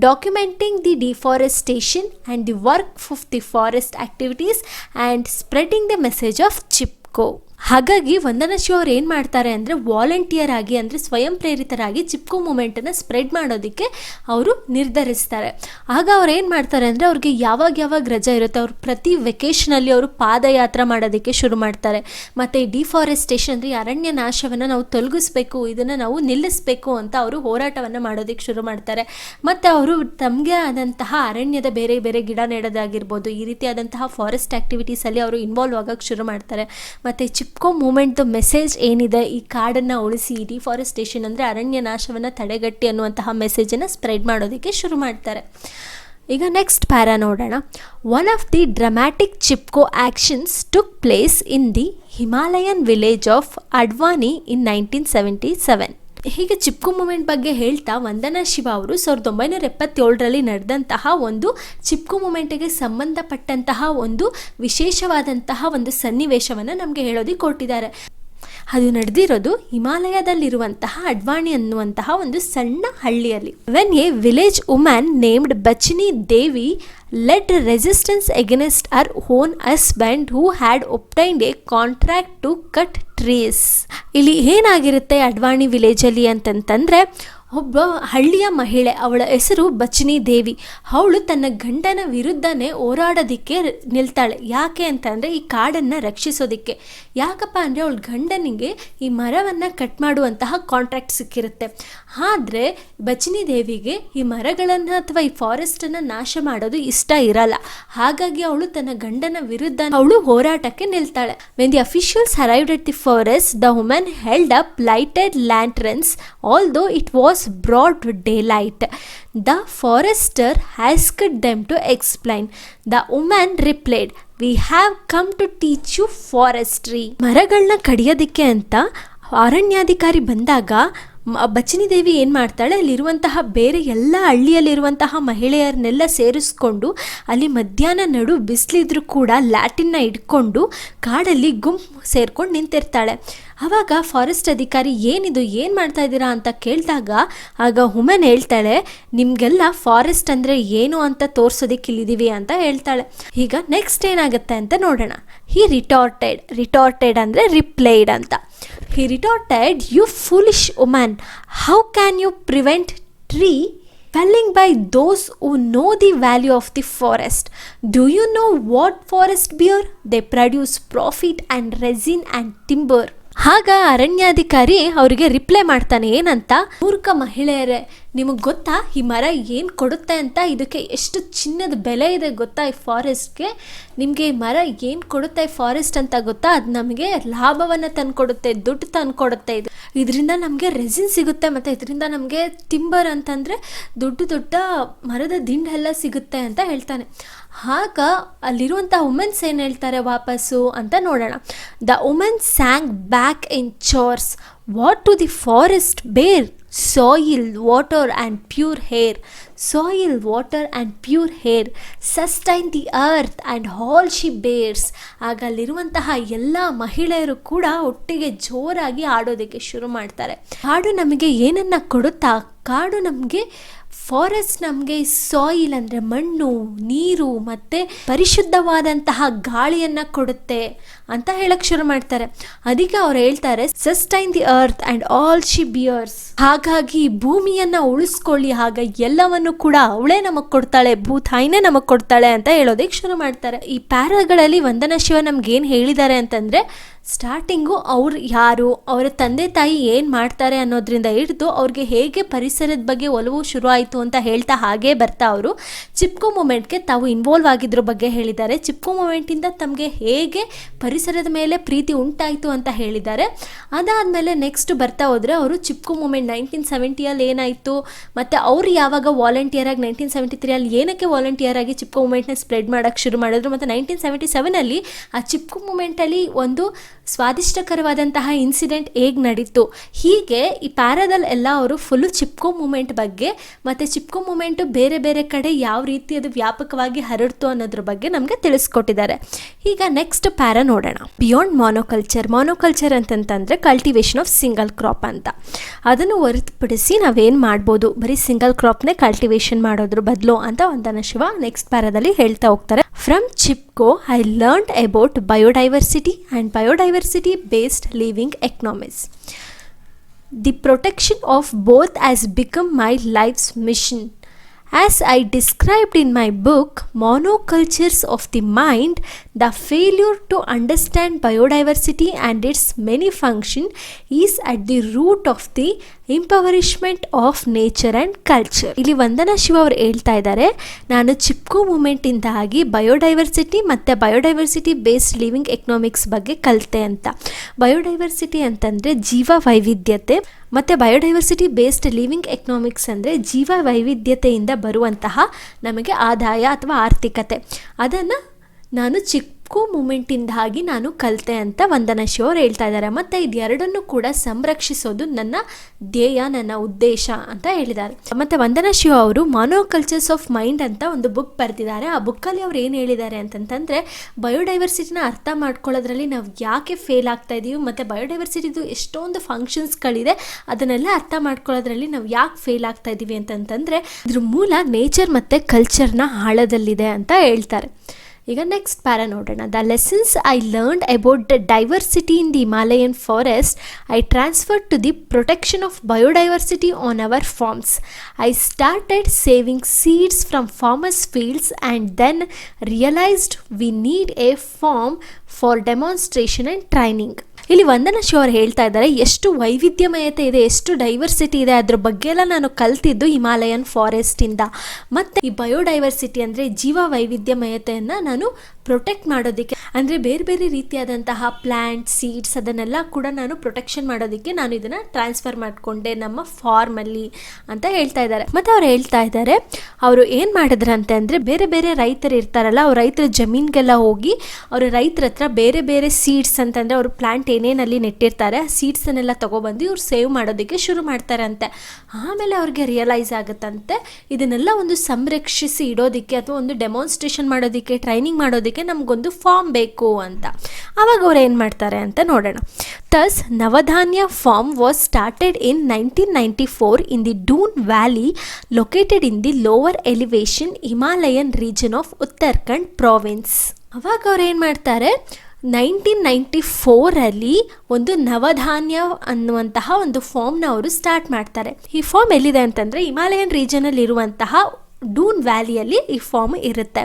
documenting the deforestation and the work of the forest activities and spreading the message of Chipko. ಹಾಗಾಗಿ ವಂದನಾ ಶಿವ ಅವ್ರು ಏನು ಮಾಡ್ತಾರೆ ಅಂದರೆ ವಾಲಂಟಿಯರ್ ಆಗಿ ಅಂದರೆ ಸ್ವಯಂ ಪ್ರೇರಿತರಾಗಿ ಚಿಪ್ಕೋ ಮೂಮೆಂಟನ್ನು ಸ್ಪ್ರೆಡ್ ಮಾಡೋದಕ್ಕೆ ಅವರು ನಿರ್ಧರಿಸ್ತಾರೆ. ಆಗ ಅವ್ರು ಏನು ಮಾಡ್ತಾರೆ ಅಂದರೆ ಅವ್ರಿಗೆ ಯಾವಾಗ ರಜೆ ಇರುತ್ತೆ ಅವ್ರು ಪ್ರತಿ ವೆಕೇಷನಲ್ಲಿ ಅವರು ಪಾದಯಾತ್ರೆ ಮಾಡೋದಕ್ಕೆ ಶುರು ಮಾಡ್ತಾರೆ. ಮತ್ತು ಈ ಡಿಫಾರೆಸ್ಟೇಷನ್ ಅಂದರೆ ಅರಣ್ಯ ನಾಶವನ್ನು ನಾವು ತೊಲಗಿಸ್ಬೇಕು, ಇದನ್ನು ನಾವು ನಿಲ್ಲಿಸಬೇಕು ಅಂತ ಅವರು ಹೋರಾಟವನ್ನು ಮಾಡೋದಕ್ಕೆ ಶುರು ಮಾಡ್ತಾರೆ. ಮತ್ತು ಅವರು ತಮಗೆ ಆದಂತಹ ಅರಣ್ಯದ ಬೇರೆ ಬೇರೆ ಗಿಡ ನೆಡೋದಾಗಿರ್ಬೋದು, ಈ ರೀತಿಯಾದಂತಹ ಫಾರೆಸ್ಟ್ ಆ್ಯಕ್ಟಿವಿಟೀಸಲ್ಲಿ ಅವರು ಇನ್ವಾಲ್ವ್ ಆಗೋಕ್ಕೆ ಶುರು ಮಾಡ್ತಾರೆ. ಮತ್ತು ಚಿಪ್ಕೋ ಮೂಮೆಂಟ್ದು ಮೆಸೇಜ್ ಏನಿದೆ, ಈ ಕಾಡನ್ನು ಉಳಿಸಿ, ಡಿಫಾರೆಸ್ಟೇಷನ್ ಅಂದರೆ ಅರಣ್ಯ ನಾಶವನ್ನು ತಡೆಗಟ್ಟಿ ಅನ್ನುವಂತಹ ಮೆಸೇಜನ್ನು ಸ್ಪ್ರೆಡ್ ಮಾಡೋದಕ್ಕೆ ಶುರು ಮಾಡ್ತಾರೆ. ಈಗ ನೆಕ್ಸ್ಟ್ ಪ್ಯಾರಾ ನೋಡೋಣ. One of the dramatic Chipko actions took place in the Himalayan village of Advani in 1977. ಹೀಗೆ ಚಿಪ್ಕೋ ಮೂಮೆಂಟ್ ಬಗ್ಗೆ ಹೇಳ್ತಾ ವಂದನಾ ಶಿವ ಅವರು 1977ರಲ್ಲಿ ನಡೆದಂತಹ ಒಂದು ಚಿಪ್ಕೋ ಮೂಮೆಂಟಿಗೆ ಸಂಬಂಧಪಟ್ಟಂತಹ ಒಂದು ವಿಶೇಷವಾದಂತಹ ಒಂದು ಸನ್ನಿವೇಶವನ್ನು ನಮಗೆ ಹೇಳೋದಕ್ಕೆ ಕೊಟ್ಟಿದ್ದಾರೆ. ಅದು ನಡೆದಿರೋದು ಹಿಮಾಲಯದಲ್ಲಿರುವಂತಹ ಅಡ್ವಾಣಿ ಅನ್ನುವಂತಹ ಒಂದು ಸಣ್ಣ ಹಳ್ಳಿಯಲ್ಲಿ. When a village woman named Bachni Devi led resistance against her own husband who had obtained a contract to cut trees. ಇಲ್ಲಿ ಏನಾಗಿರುತ್ತೆ ಅಡ್ವಾಣಿ ವಿಲೇಜಲ್ಲಿ ಅಂತಂತಂದರೆ, ಒಬ್ಬ ಹಳ್ಳಿಯ ಮಹಿಳೆ, ಅವಳ ಹೆಸರು ಬಚಿನಿ ದೇವಿ, ಅವಳು ತನ್ನ ಗಂಡನ ವಿರುದ್ಧನೇ ಹೋರಾಡೋದಕ್ಕೆ ನಿಲ್ತಾಳೆ. ಯಾಕೆ ಅಂತಂದರೆ ಈ ಕಾಡನ್ನು ರಕ್ಷಿಸೋದಕ್ಕೆ. ಯಾಕಪ್ಪ ಅಂದರೆ ಅವಳ ಗಂಡನಿಗೆ ಈ ಮರವನ್ನು ಕಟ್ ಮಾಡುವಂತಹ ಕಾಂಟ್ರಾಕ್ಟ್ ಸಿಕ್ಕಿರುತ್ತೆ. ಆದರೆ ಬಚಿನಿ ದೇವಿಗೆ ಈ ಮರಗಳನ್ನು ಅಥವಾ ಈ ಫಾರೆಸ್ಟನ್ನು ನಾಶ ಮಾಡೋದು ಇಷ್ಟ ಇರಲ್ಲ. ಹಾಗಾಗಿ ಅವಳು ತನ್ನ ಗಂಡನ ವಿರುದ್ಧ ಅವಳು ಹೋರಾಟಕ್ಕೆ ನಿಲ್ತಾಳೆ. When the officials arrived at the forest, the woman held up lighted lanterns although it was broad daylight. The forester asked them to explain. The woman replied, "We have come to teach you forestry." ಮರಗಳನ್ನ ಕಡಿಯೋದಕ್ಕೆ ಅಂತ ಅರಣ್ಯಾಧಿಕಾರಿ ಬಂದಾಗ ಬಚಿನಿ ದೇವಿ ಏನು ಮಾಡ್ತಾಳೆ, ಅಲ್ಲಿರುವಂತಹ ಬೇರೆ ಎಲ್ಲ ಹಳ್ಳಿಯಲ್ಲಿರುವಂತಹ ಮಹಿಳೆಯರನ್ನೆಲ್ಲ ಸೇರಿಸ್ಕೊಂಡು ಅಲ್ಲಿ ಮಧ್ಯಾಹ್ನ ನಡು ಬಿಸಿಲಿದ್ರೂ ಕೂಡ ಲ್ಯಾಟಿನ್ನ ಇಟ್ಕೊಂಡು ಕಾಡಲ್ಲಿ ಗುಂಪು ಸೇರ್ಕೊಂಡು ನಿಂತಿರ್ತಾಳೆ. ಆವಾಗ ಫಾರೆಸ್ಟ್ ಅಧಿಕಾರಿ ಏನಿದು, ಏನು ಮಾಡ್ತಾ ಇದ್ದೀರಾ ಅಂತ ಕೇಳಿದಾಗ ಆಗ ವುಮನ್ ಹೇಳ್ತಾಳೆ, ನಿಮಗೆಲ್ಲ ಫಾರೆಸ್ಟ್ ಅಂದರೆ ಏನು ಅಂತ ತೋರಿಸೋದಕ್ಕೆ ಇಲ್ಲಿದ್ದೀವಿ ಅಂತ ಹೇಳ್ತಾಳೆ. ಈಗ ನೆಕ್ಸ್ಟ್ ಏನಾಗುತ್ತೆ ಅಂತ ನೋಡೋಣ. ಹಿ ರಿಟಾರ್ಟೆಡ್ ಅಂದರೆ ರಿಪ್ಲೈಡ್ ಅಂತ. He retorted, "You foolish woman, how can you prevent tree felling by those who know the value of the forest. Do you know what forest bear? They produce profit and resin and timber. ಆಗ ಅರಣ್ಯಾಧಿಕಾರಿ ಅವರಿಗೆ ರಿಪ್ಲೈ ಮಾಡ್ತಾನೆ, ಏನಂತ, ಮೂರ್ಖ ಮಹಿಳೆಯರೇ, ನಿಮಗೆ ಗೊತ್ತಾ ಈ ಮರ ಏನು ಕೊಡುತ್ತೆ ಅಂತ? ಇದಕ್ಕೆ ಎಷ್ಟು ಚಿನ್ನದ ಬೆಲೆ ಇದೆ ಗೊತ್ತಾ ಈ ಫಾರೆಸ್ಟ್ಗೆ? ನಿಮಗೆ ಈ ಮರ ಏನು ಕೊಡುತ್ತೆ ಈ ಫಾರೆಸ್ಟ್ ಅಂತ ಗೊತ್ತಾ? ಅದು ನಮಗೆ ಲಾಭವನ್ನು ತಂದುಕೊಡುತ್ತೆ, ದುಡ್ಡು ತಂದುಕೊಡುತ್ತೆ. ಇದರಿಂದ ನಮಗೆ ರೆಸಿನ್ ಸಿಗುತ್ತೆ, ಮತ್ತು ಇದರಿಂದ ನಮಗೆ ಟಿಂಬರ್ ಅಂತಂದರೆ ದೊಡ್ಡ ದೊಡ್ಡ ಮರದ ದಿಂಡೆಲ್ಲ ಸಿಗುತ್ತೆ ಅಂತ ಹೇಳ್ತಾನೆ. ಆಗ ಅಲ್ಲಿರುವಂಥ ವುಮೆನ್ಸ್ ಏನು ಹೇಳ್ತಾರೆ ವಾಪಸ್ಸು ಅಂತ ನೋಡೋಣ. The women sang back in chorus. What do the forest bear? soil, water and pure air. Soil, water and pure air sustain the earth and all she bears. ಆಗ ಅಲ್ಲಿರುವಂತಹ ಎಲ್ಲ ಮಹಿಳೆಯರು ಕೂಡ ಒಟ್ಟಿಗೆ ಜೋರಾಗಿ ಆಡೋದಕ್ಕೆ ಶುರು ಮಾಡ್ತಾರೆ. ಕಾಡು ನಮಗೆ ಏನನ್ನ ಕೊಡುತ್ತಾ? ಕಾಡು ನಮಗೆ, ಫಾರೆಸ್ಟ್ ನಮಗೆ ಸಾಯಿಲ್ ಅಂದರೆ ಮಣ್ಣು, ನೀರು ಮತ್ತು ಪರಿಶುದ್ಧವಾದಂತಹ ಗಾಳಿಯನ್ನು ಕೊಡುತ್ತೆ ಅಂತ ಹೇಳಕ್ಕೆ ಶುರು ಮಾಡ್ತಾರೆ. ಅದಕ್ಕೆ ಅವ್ರು ಹೇಳ್ತಾರೆ, sustain the earth and all she bears. ಹಾಗಾಗಿ ಭೂಮಿಯನ್ನು ಉಳಿಸ್ಕೊಳ್ಳಿ, ಆಗ ಎಲ್ಲವನ್ನು ಕೂಡ ಅವಳೇ ನಮಗೆ ಕೊಡ್ತಾಳೆ, ಭೂತಾಯಿನೇ ನಮಗೆ ಕೊಡ್ತಾಳೆ ಅಂತ ಹೇಳೋದಕ್ಕೆ ಶುರು ಮಾಡ್ತಾರೆ. ಈ ಪ್ಯಾರಾಗಳಲ್ಲಿ ವಂದನಾ ಶಿವ ನಮ್ಗೆ ಏನು ಹೇಳಿದ್ದಾರೆ ಅಂತಂದರೆ, ಸ್ಟಾರ್ಟಿಂಗು ಅವ್ರು ಯಾರು, ಅವರ ತಂದೆ ತಾಯಿ ಏನು ಮಾಡ್ತಾರೆ ಅನ್ನೋದ್ರಿಂದ ಹಿಡಿದು ಅವ್ರಿಗೆ ಹೇಗೆ ಪರಿಸರದ ಬಗ್ಗೆ ಒಲವು ಶುರು ಆಯಿತು ಅಂತ ಹೇಳ್ತಾ ಹಾಗೇ ಬರ್ತಾ ಅವರು ಚಿಪ್ಕೋ ಮೂಮೆಂಟ್ಗೆ ತಾವು ಇನ್ವಾಲ್ವ್ ಆಗಿದ್ರ ಬಗ್ಗೆ ಹೇಳಿದ್ದಾರೆ. ಚಿಪ್ಕೋ ಮೂಮೆಂಟಿಂದ ತಮಗೆ ಹೇಗೆ ಪರಿಸರದ ಮೇಲೆ ಪ್ರೀತಿ ಉಂಟಾಯಿತು ಅಂತ ಹೇಳಿದ್ದಾರೆ. ಅದಾದಮೇಲೆ ನೆಕ್ಸ್ಟ್ ಬರ್ತಾ ಹೋದರೆ ಅವರು ಚಿಪ್ಕೋ ಮೂಮೆಂಟ್ 1970 ಏನಾಯಿತು, ಮತ್ತು ಅವರು ಯಾವಾಗ ವಾಲಂಟಿಯರಾಗಿ 1973 ಏನಕ್ಕೆ ವಾಲಂಟಿಯರ್ ಆಗಿ ಚಿಪ್ಕೋ ಮೂಮೆಂಟ್ನ ಸ್ಪ್ರೆಡ್ ಮಾಡೋಕ್ಕೆ ಶುರು ಮಾಡಿದ್ರು, ಮತ್ತು 1977 ಆ ಚಿಪ್ಕೋ ಮೂಮೆಂಟಲ್ಲಿ ಒಂದು ಸ್ವಾದಿಷ್ಟಕರವಾದಂತಹ ಇನ್ಸಿಡೆಂಟ್ ಹೇಗೆ ನಡೀತು, ಹೀಗೆ ಈ ಪ್ಯಾರಾದಲ್ಲಿ ಎಲ್ಲ ಅವರು ಫುಲ್ಲು ಚಿಪ್ಕೋ ಮೂಮೆಂಟ್ ಬಗ್ಗೆ ಮತ್ತು ಚಿಪ್ಕೋ ಮೂಮೆಂಟು ಬೇರೆ ಬೇರೆ ಕಡೆ ಯಾವ ರೀತಿ ಅದು ವ್ಯಾಪಕವಾಗಿ ಹರಡ್ತು ಅನ್ನೋದ್ರ ಬಗ್ಗೆ ನಮಗೆ ತಿಳಿಸ್ಕೊಟ್ಟಿದ್ದಾರೆ. ಈಗ ನೆಕ್ಸ್ಟ್ ಪ್ಯಾರಾ ನೋಡೋಣ. Beyond monoculture. ಮಾನೋಕಲ್ಚರ್ ಅಂತಂತಂದರೆ ಕಲ್ಟಿವೇಷನ್ ಆಫ್ ಸಿಂಗಲ್ ಕ್ರಾಪ್ ಅಂತ. ಅದನ್ನು ಹೊರತುಪಡಿಸಿ ನಾವೇನು ಮಾಡ್ಬೋದು, ಬರೀ ಸಿಂಗಲ್ ಕ್ರಾಪ್ನೇ ಕಲ್ಟಿವೇಷನ್ ಮಾಡೋದ್ರ ಬದಲು ಅಂತ ವಂದನಾ ಶಿವ ನೆಕ್ಸ್ಟ್ ಪ್ಯಾರಾದಲ್ಲಿ ಹೇಳ್ತಾ ಹೋಗ್ತಾರೆ. From Chipko I learned about biodiversity and biodiversity based living economies. The protection of both has become my life's mission. As I described in my book, Monocultures of the Mind, the failure to understand biodiversity and its many functions is at the root of the impoverishment of nature and culture. ಇಲ್ಲಿ ವಂದನಾ ಶಿವ ಅವರು ಹೇಳ್ತಾ ಇದ್ದಾರೆ, ನಾನು ಚಿಪ್ಕೋ ಮೂಮೆಂಟಿಂದಾಗಿ ಬಯೋಡೈವರ್ಸಿಟಿ ಮತ್ತು ಬಯೋಡೈವರ್ಸಿಟಿ ಬೇಸ್ಡ್ ಲಿವಿಂಗ್ ಎಕನಾಮಿಕ್ಸ್ ಬಗ್ಗೆ ಕಲಿತೆ ಅಂತ. ಬಯೋಡೈವರ್ಸಿಟಿ ಅಂತಂದರೆ ಜೀವ ವೈವಿಧ್ಯತೆ, ಮತ್ತು ಬಯೋಡೈವರ್ಸಿಟಿ ಬೇಸ್ಡ್ ಲಿವಿಂಗ್ ಎಕನಾಮಿಕ್ಸ್ ಅಂದರೆ ಜೀವ ವೈವಿಧ್ಯತೆಯಿಂದ ಬರುವಂತಹ ನಮಗೆ ಆದಾಯ ಅಥವಾ ಆರ್ಥಿಕತೆ. ಅದನ್ನು ನಾನು ಚಿಪ್ಕೋ ಮೂಮೆಂಟಿಂದಾಗಿ ನಾನು ಕಲಿತೆ ಅಂತ ವಂದನಾ ಶಿವ ಅವರು ಹೇಳ್ತಾ ಇದ್ದಾರೆ. ಮತ್ತು ಇದೆರಡನ್ನು ಕೂಡ ಸಂರಕ್ಷಿಸೋದು ನನ್ನ ಧ್ಯೇಯ, ನನ್ನ ಉದ್ದೇಶ ಅಂತ ಹೇಳಿದ್ದಾರೆ. ಮತ್ತು ವಂದನಾ ಶಿವ ಅವರು ಮಾನೋಕಲ್ಚರ್ಸ್ ಆಫ್ ಮೈಂಡ್ ಅಂತ ಒಂದು ಬುಕ್ ಬರೆದಿದ್ದಾರೆ. ಆ ಬುಕ್ಕಲ್ಲಿ ಅವ್ರು ಏನು ಹೇಳಿದ್ದಾರೆ ಅಂತಂತಂದರೆ, ಬಯೋಡೈವರ್ಸಿಟಿನ ಅರ್ಥ ಮಾಡ್ಕೊಳ್ಳೋದ್ರಲ್ಲಿ ನಾವು ಯಾಕೆ ಫೇಲ್ ಆಗ್ತಾ ಇದ್ದೀವಿ, ಮತ್ತು ಬಯೋಡೈವರ್ಸಿಟಿದು ಎಷ್ಟೊಂದು ಫಂಕ್ಷನ್ಸ್ಗಳಿದೆ, ಅದನ್ನೆಲ್ಲ ಅರ್ಥ ಮಾಡ್ಕೊಳ್ಳೋದ್ರಲ್ಲಿ ನಾವು ಯಾಕೆ ಫೇಲ್ ಆಗ್ತಾ ಇದ್ದೀವಿ ಅಂತಂತಂದರೆ ಇದ್ರ ಮೂಲ ನೇಚರ್ ಮತ್ತು ಕಲ್ಚರ್ನ ಆಳದಲ್ಲಿದೆ ಅಂತ ಹೇಳ್ತಾರೆ. ಈಗ ನೆಕ್ಸ್ಟ್ ಪ್ಯಾರಾ ನೋಡೋಣ. The lessons I learned about the diversity in the Himalayan forest I transferred to the protection of biodiversity on our farms. I started saving seeds from farmers fields and then realised we need a farm for demonstration and training. ಇಲ್ಲಿ ವಂದನಾ ಶಿವ ಅವರು ಹೇಳ್ತಾ ಇದ್ದಾರೆ, ಎಷ್ಟು ವೈವಿಧ್ಯಮಯತೆ ಇದೆ, ಎಷ್ಟು ಡೈವರ್ಸಿಟಿ ಇದೆ, ಅದ್ರ ಬಗ್ಗೆ ಎಲ್ಲ ನಾನು ಕಲ್ತಿದ್ದು ಹಿಮಾಲಯನ್ ಫಾರೆಸ್ಟಿಂದ. ಮತ್ತು ಈ ಬಯೋಡೈವರ್ಸಿಟಿ ಅಂದರೆ ಜೀವ ವೈವಿಧ್ಯಮಯತೆಯನ್ನು ನಾನು ಪ್ರೊಟೆಕ್ಟ್ ಮಾಡೋದಕ್ಕೆ, ಅಂದರೆ ಬೇರೆ ಬೇರೆ ರೀತಿಯಾದಂತಹ ಪ್ಲ್ಯಾಂಟ್, ಸೀಡ್ಸ್ ಅದನ್ನೆಲ್ಲ ಕೂಡ ನಾನು ಪ್ರೊಟೆಕ್ಷನ್ ಮಾಡೋದಕ್ಕೆ ನಾನು ಇದನ್ನು ಟ್ರಾನ್ಸ್ಫರ್ ಮಾಡಿಕೊಂಡೆ ನಮ್ಮ ಫಾರ್ಮಲ್ಲಿ ಅಂತ ಹೇಳ್ತಾ ಇದ್ದಾರೆ. ಮತ್ತು ಅವ್ರು ಹೇಳ್ತಾ ಇದ್ದಾರೆ, ಅವರು ಏನು ಮಾಡಿದ್ರಂತೆ ಅಂದರೆ, ಬೇರೆ ಬೇರೆ ರೈತರು ಇರ್ತಾರಲ್ಲ, ಅವ್ರ ರೈತರ ಜಮೀನಿಗೆಲ್ಲ ಹೋಗಿ ಅವರು ರೈತರ ಹತ್ರ ಬೇರೆ ಬೇರೆ ಸೀಡ್ಸ್ ಅಂತಂದರೆ ಅವರು ಪ್ಲ್ಯಾಂಟ್ ಏನೇನಲ್ಲಿ ನೆಟ್ಟಿರ್ತಾರೆ ಆ ಸೀಡ್ಸನ್ನೆಲ್ಲ ತೊಗೊಬಂದು ಇವ್ರು ಸೇವ್ ಮಾಡೋದಕ್ಕೆ ಶುರು ಮಾಡ್ತಾರಂತೆ. ಆಮೇಲೆ ಅವ್ರಿಗೆ ರಿಯಲೈಸ್ ಆಗುತ್ತಂತೆ, ಇದನ್ನೆಲ್ಲ ಒಂದು ಸಂರಕ್ಷಿಸಿ ಇಡೋದಕ್ಕೆ ಅಥವಾ ಒಂದು ಡೆಮಾನ್ಸ್ಟ್ರೇಷನ್ ಮಾಡೋದಕ್ಕೆ, ಟ್ರೈನಿಂಗ್ ಮಾಡೋದಕ್ಕೆ ನಮಗೊಂದು ಫಾರ್ಮ್ ಬೇಕು ಅಂತ. ಆವಾಗ ಅವ್ರು ಏನು ಮಾಡ್ತಾರೆ ಅಂತ ನೋಡೋಣ. Thus Navdanya farm was started in 1994 in the Doon valley located in the lower elevation Himalayan region of Uttarakhand province. ಅವಾಗ ಅವ್ರು ಏನು ಮಾಡ್ತಾರೆ, 1994 ಒಂದು ನವಧಾನ್ಯ ಅನ್ನುವಂತಹ ಒಂದು ಫಾರ್ಮ್ನ ಅವರು ಸ್ಟಾರ್ಟ್ ಮಾಡ್ತಾರೆ. ಈ ಫಾರ್ಮ್ ಎಲ್ಲಿದೆ ಅಂತಂದರೆ ಹಿಮಾಲಯನ್ ರೀಜನಲ್ಲಿ ಇರುವಂತಹ ಡೂನ್ ವ್ಯಾಲಿಯಲ್ಲಿ ಈ ಫಾರ್ಮ್ ಇರುತ್ತೆ.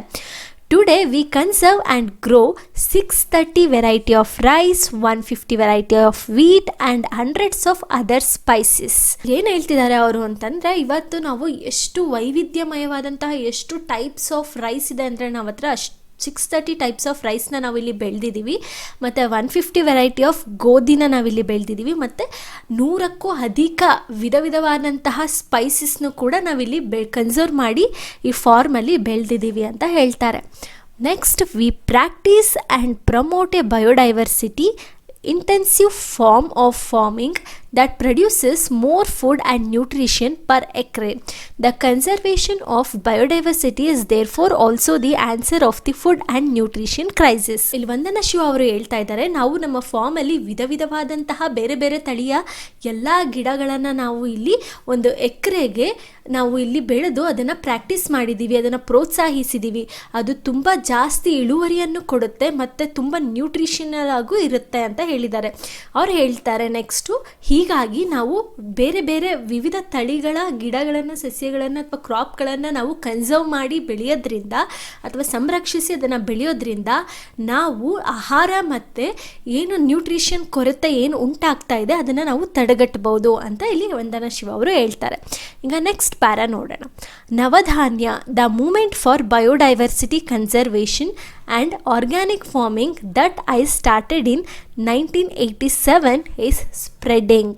Today we conserve and grow 630 variety of rice, 150 variety of wheat and hundreds of other spices. ಏನು ಹೇಳ್ತಿದ್ದಾರೆ ಅವರು ಅಂತಂದರೆ, ಇವತ್ತು ನಾವು ಎಷ್ಟು ವೈವಿಧ್ಯಮಯವಾದಂತಹ ಎಷ್ಟು ಟೈಪ್ಸ್ ಆಫ್ ರೈಸ್ ಇದೆ ಅಂದರೆ ನಾವು ಹತ್ರ 630 ಟೈಪ್ಸ್ ಆಫ್ ರೈಸ್ನ ನಾವಿಲ್ಲಿ ಬೆಳೆದಿದ್ದೀವಿ, ಮತ್ತು 150 ವೆರೈಟಿ ಆಫ್ ಗೋಧಿನ ನಾವಿಲ್ಲಿ ಬೆಳೆದಿದ್ದೀವಿ, ಮತ್ತು 100ಕ್ಕೂ ಅಧಿಕ ವಿಧವಾದಂತಹ ಸ್ಪೈಸಸ್ನು ಕೂಡ ನಾವಿಲ್ಲಿ ಕನ್ಸರ್ವ್ ಮಾಡಿ ಈ ಫಾರ್ಮಲ್ಲಿ ಬೆಳೆದಿದ್ದೀವಿ ಅಂತ ಹೇಳ್ತಾರೆ. Next, we practise and promote a biodiversity intensive form of farming that produces more food and nutrition per acre. The conservation of biodiversity is therefore also the answer of the food and nutrition crisis. ಇಲ್ಲಿ ವಂದನಾ ಶಿವ ಅವರು ಹೇಳ್ತಾ ಇದ್ದಾರೆ, ನಾವು ನಮ್ಮ ಫಾರ್ಮಲ್ಲಿ ವಿಧವಾದಂತಹ ಬೇರೆ ಬೇರೆ ತಳಿಯ ಎಲ್ಲ ಗಿಡಗಳನ್ನು ನಾವು ಇಲ್ಲಿ ಒಂದು ಎಕರೆಗೆ ನಾವು ಇಲ್ಲಿ ಬೆಳೆದು ಅದನ್ನು ಪ್ರಾಕ್ಟೀಸ್ ಮಾಡಿದ್ದೀವಿ, ಅದನ್ನು ಪ್ರೋತ್ಸಾಹಿಸಿದ್ದೀವಿ. ಅದು ತುಂಬ ಜಾಸ್ತಿ ಇಳುವರಿಯನ್ನು ಕೊಡುತ್ತೆ ಮತ್ತು ತುಂಬ ನ್ಯೂಟ್ರಿಷನಲ್ ಆಗೂ ಇರುತ್ತೆ ಅಂತ ಹೇಳಿದ್ದಾರೆ. ಅವ್ರು ಹೇಳ್ತಾರೆ ನೆಕ್ಸ್ಟು, ಹೀಗಾಗಿ ನಾವು ಬೇರೆ ಬೇರೆ ವಿವಿಧ ತಳಿಗಳ ಗಿಡಗಳನ್ನು, ಸಸ್ಯಗಳನ್ನು ಅಥವಾ ಕ್ರಾಪ್ಗಳನ್ನು ನಾವು ಕನ್ಸರ್ವ್ ಮಾಡಿ ಬೆಳೆಯೋದ್ರಿಂದ ಅಥವಾ ಸಂರಕ್ಷಿಸಿ ಅದನ್ನು ಬೆಳೆಯೋದ್ರಿಂದ ನಾವು ಆಹಾರ ಮತ್ತು ಏನು ನ್ಯೂಟ್ರಿಷನ್ ಕೊರತೆ ಏನು ಉಂಟಾಗ್ತಾ ಇದೆ ಅದನ್ನು ನಾವು ತಡೆಗಟ್ಟಬಹುದು ಅಂತ ಇಲ್ಲಿ ವಂದನಾ ಶಿವ ಅವರು ಹೇಳ್ತಾರೆ. ಈಗ ನೆಕ್ಸ್ಟ್ ಪ್ಯಾರಾ ನೋಡೋಣ. Navdanya, the movement for biodiversity conservation and organic farming that I started in 1987 is spreading.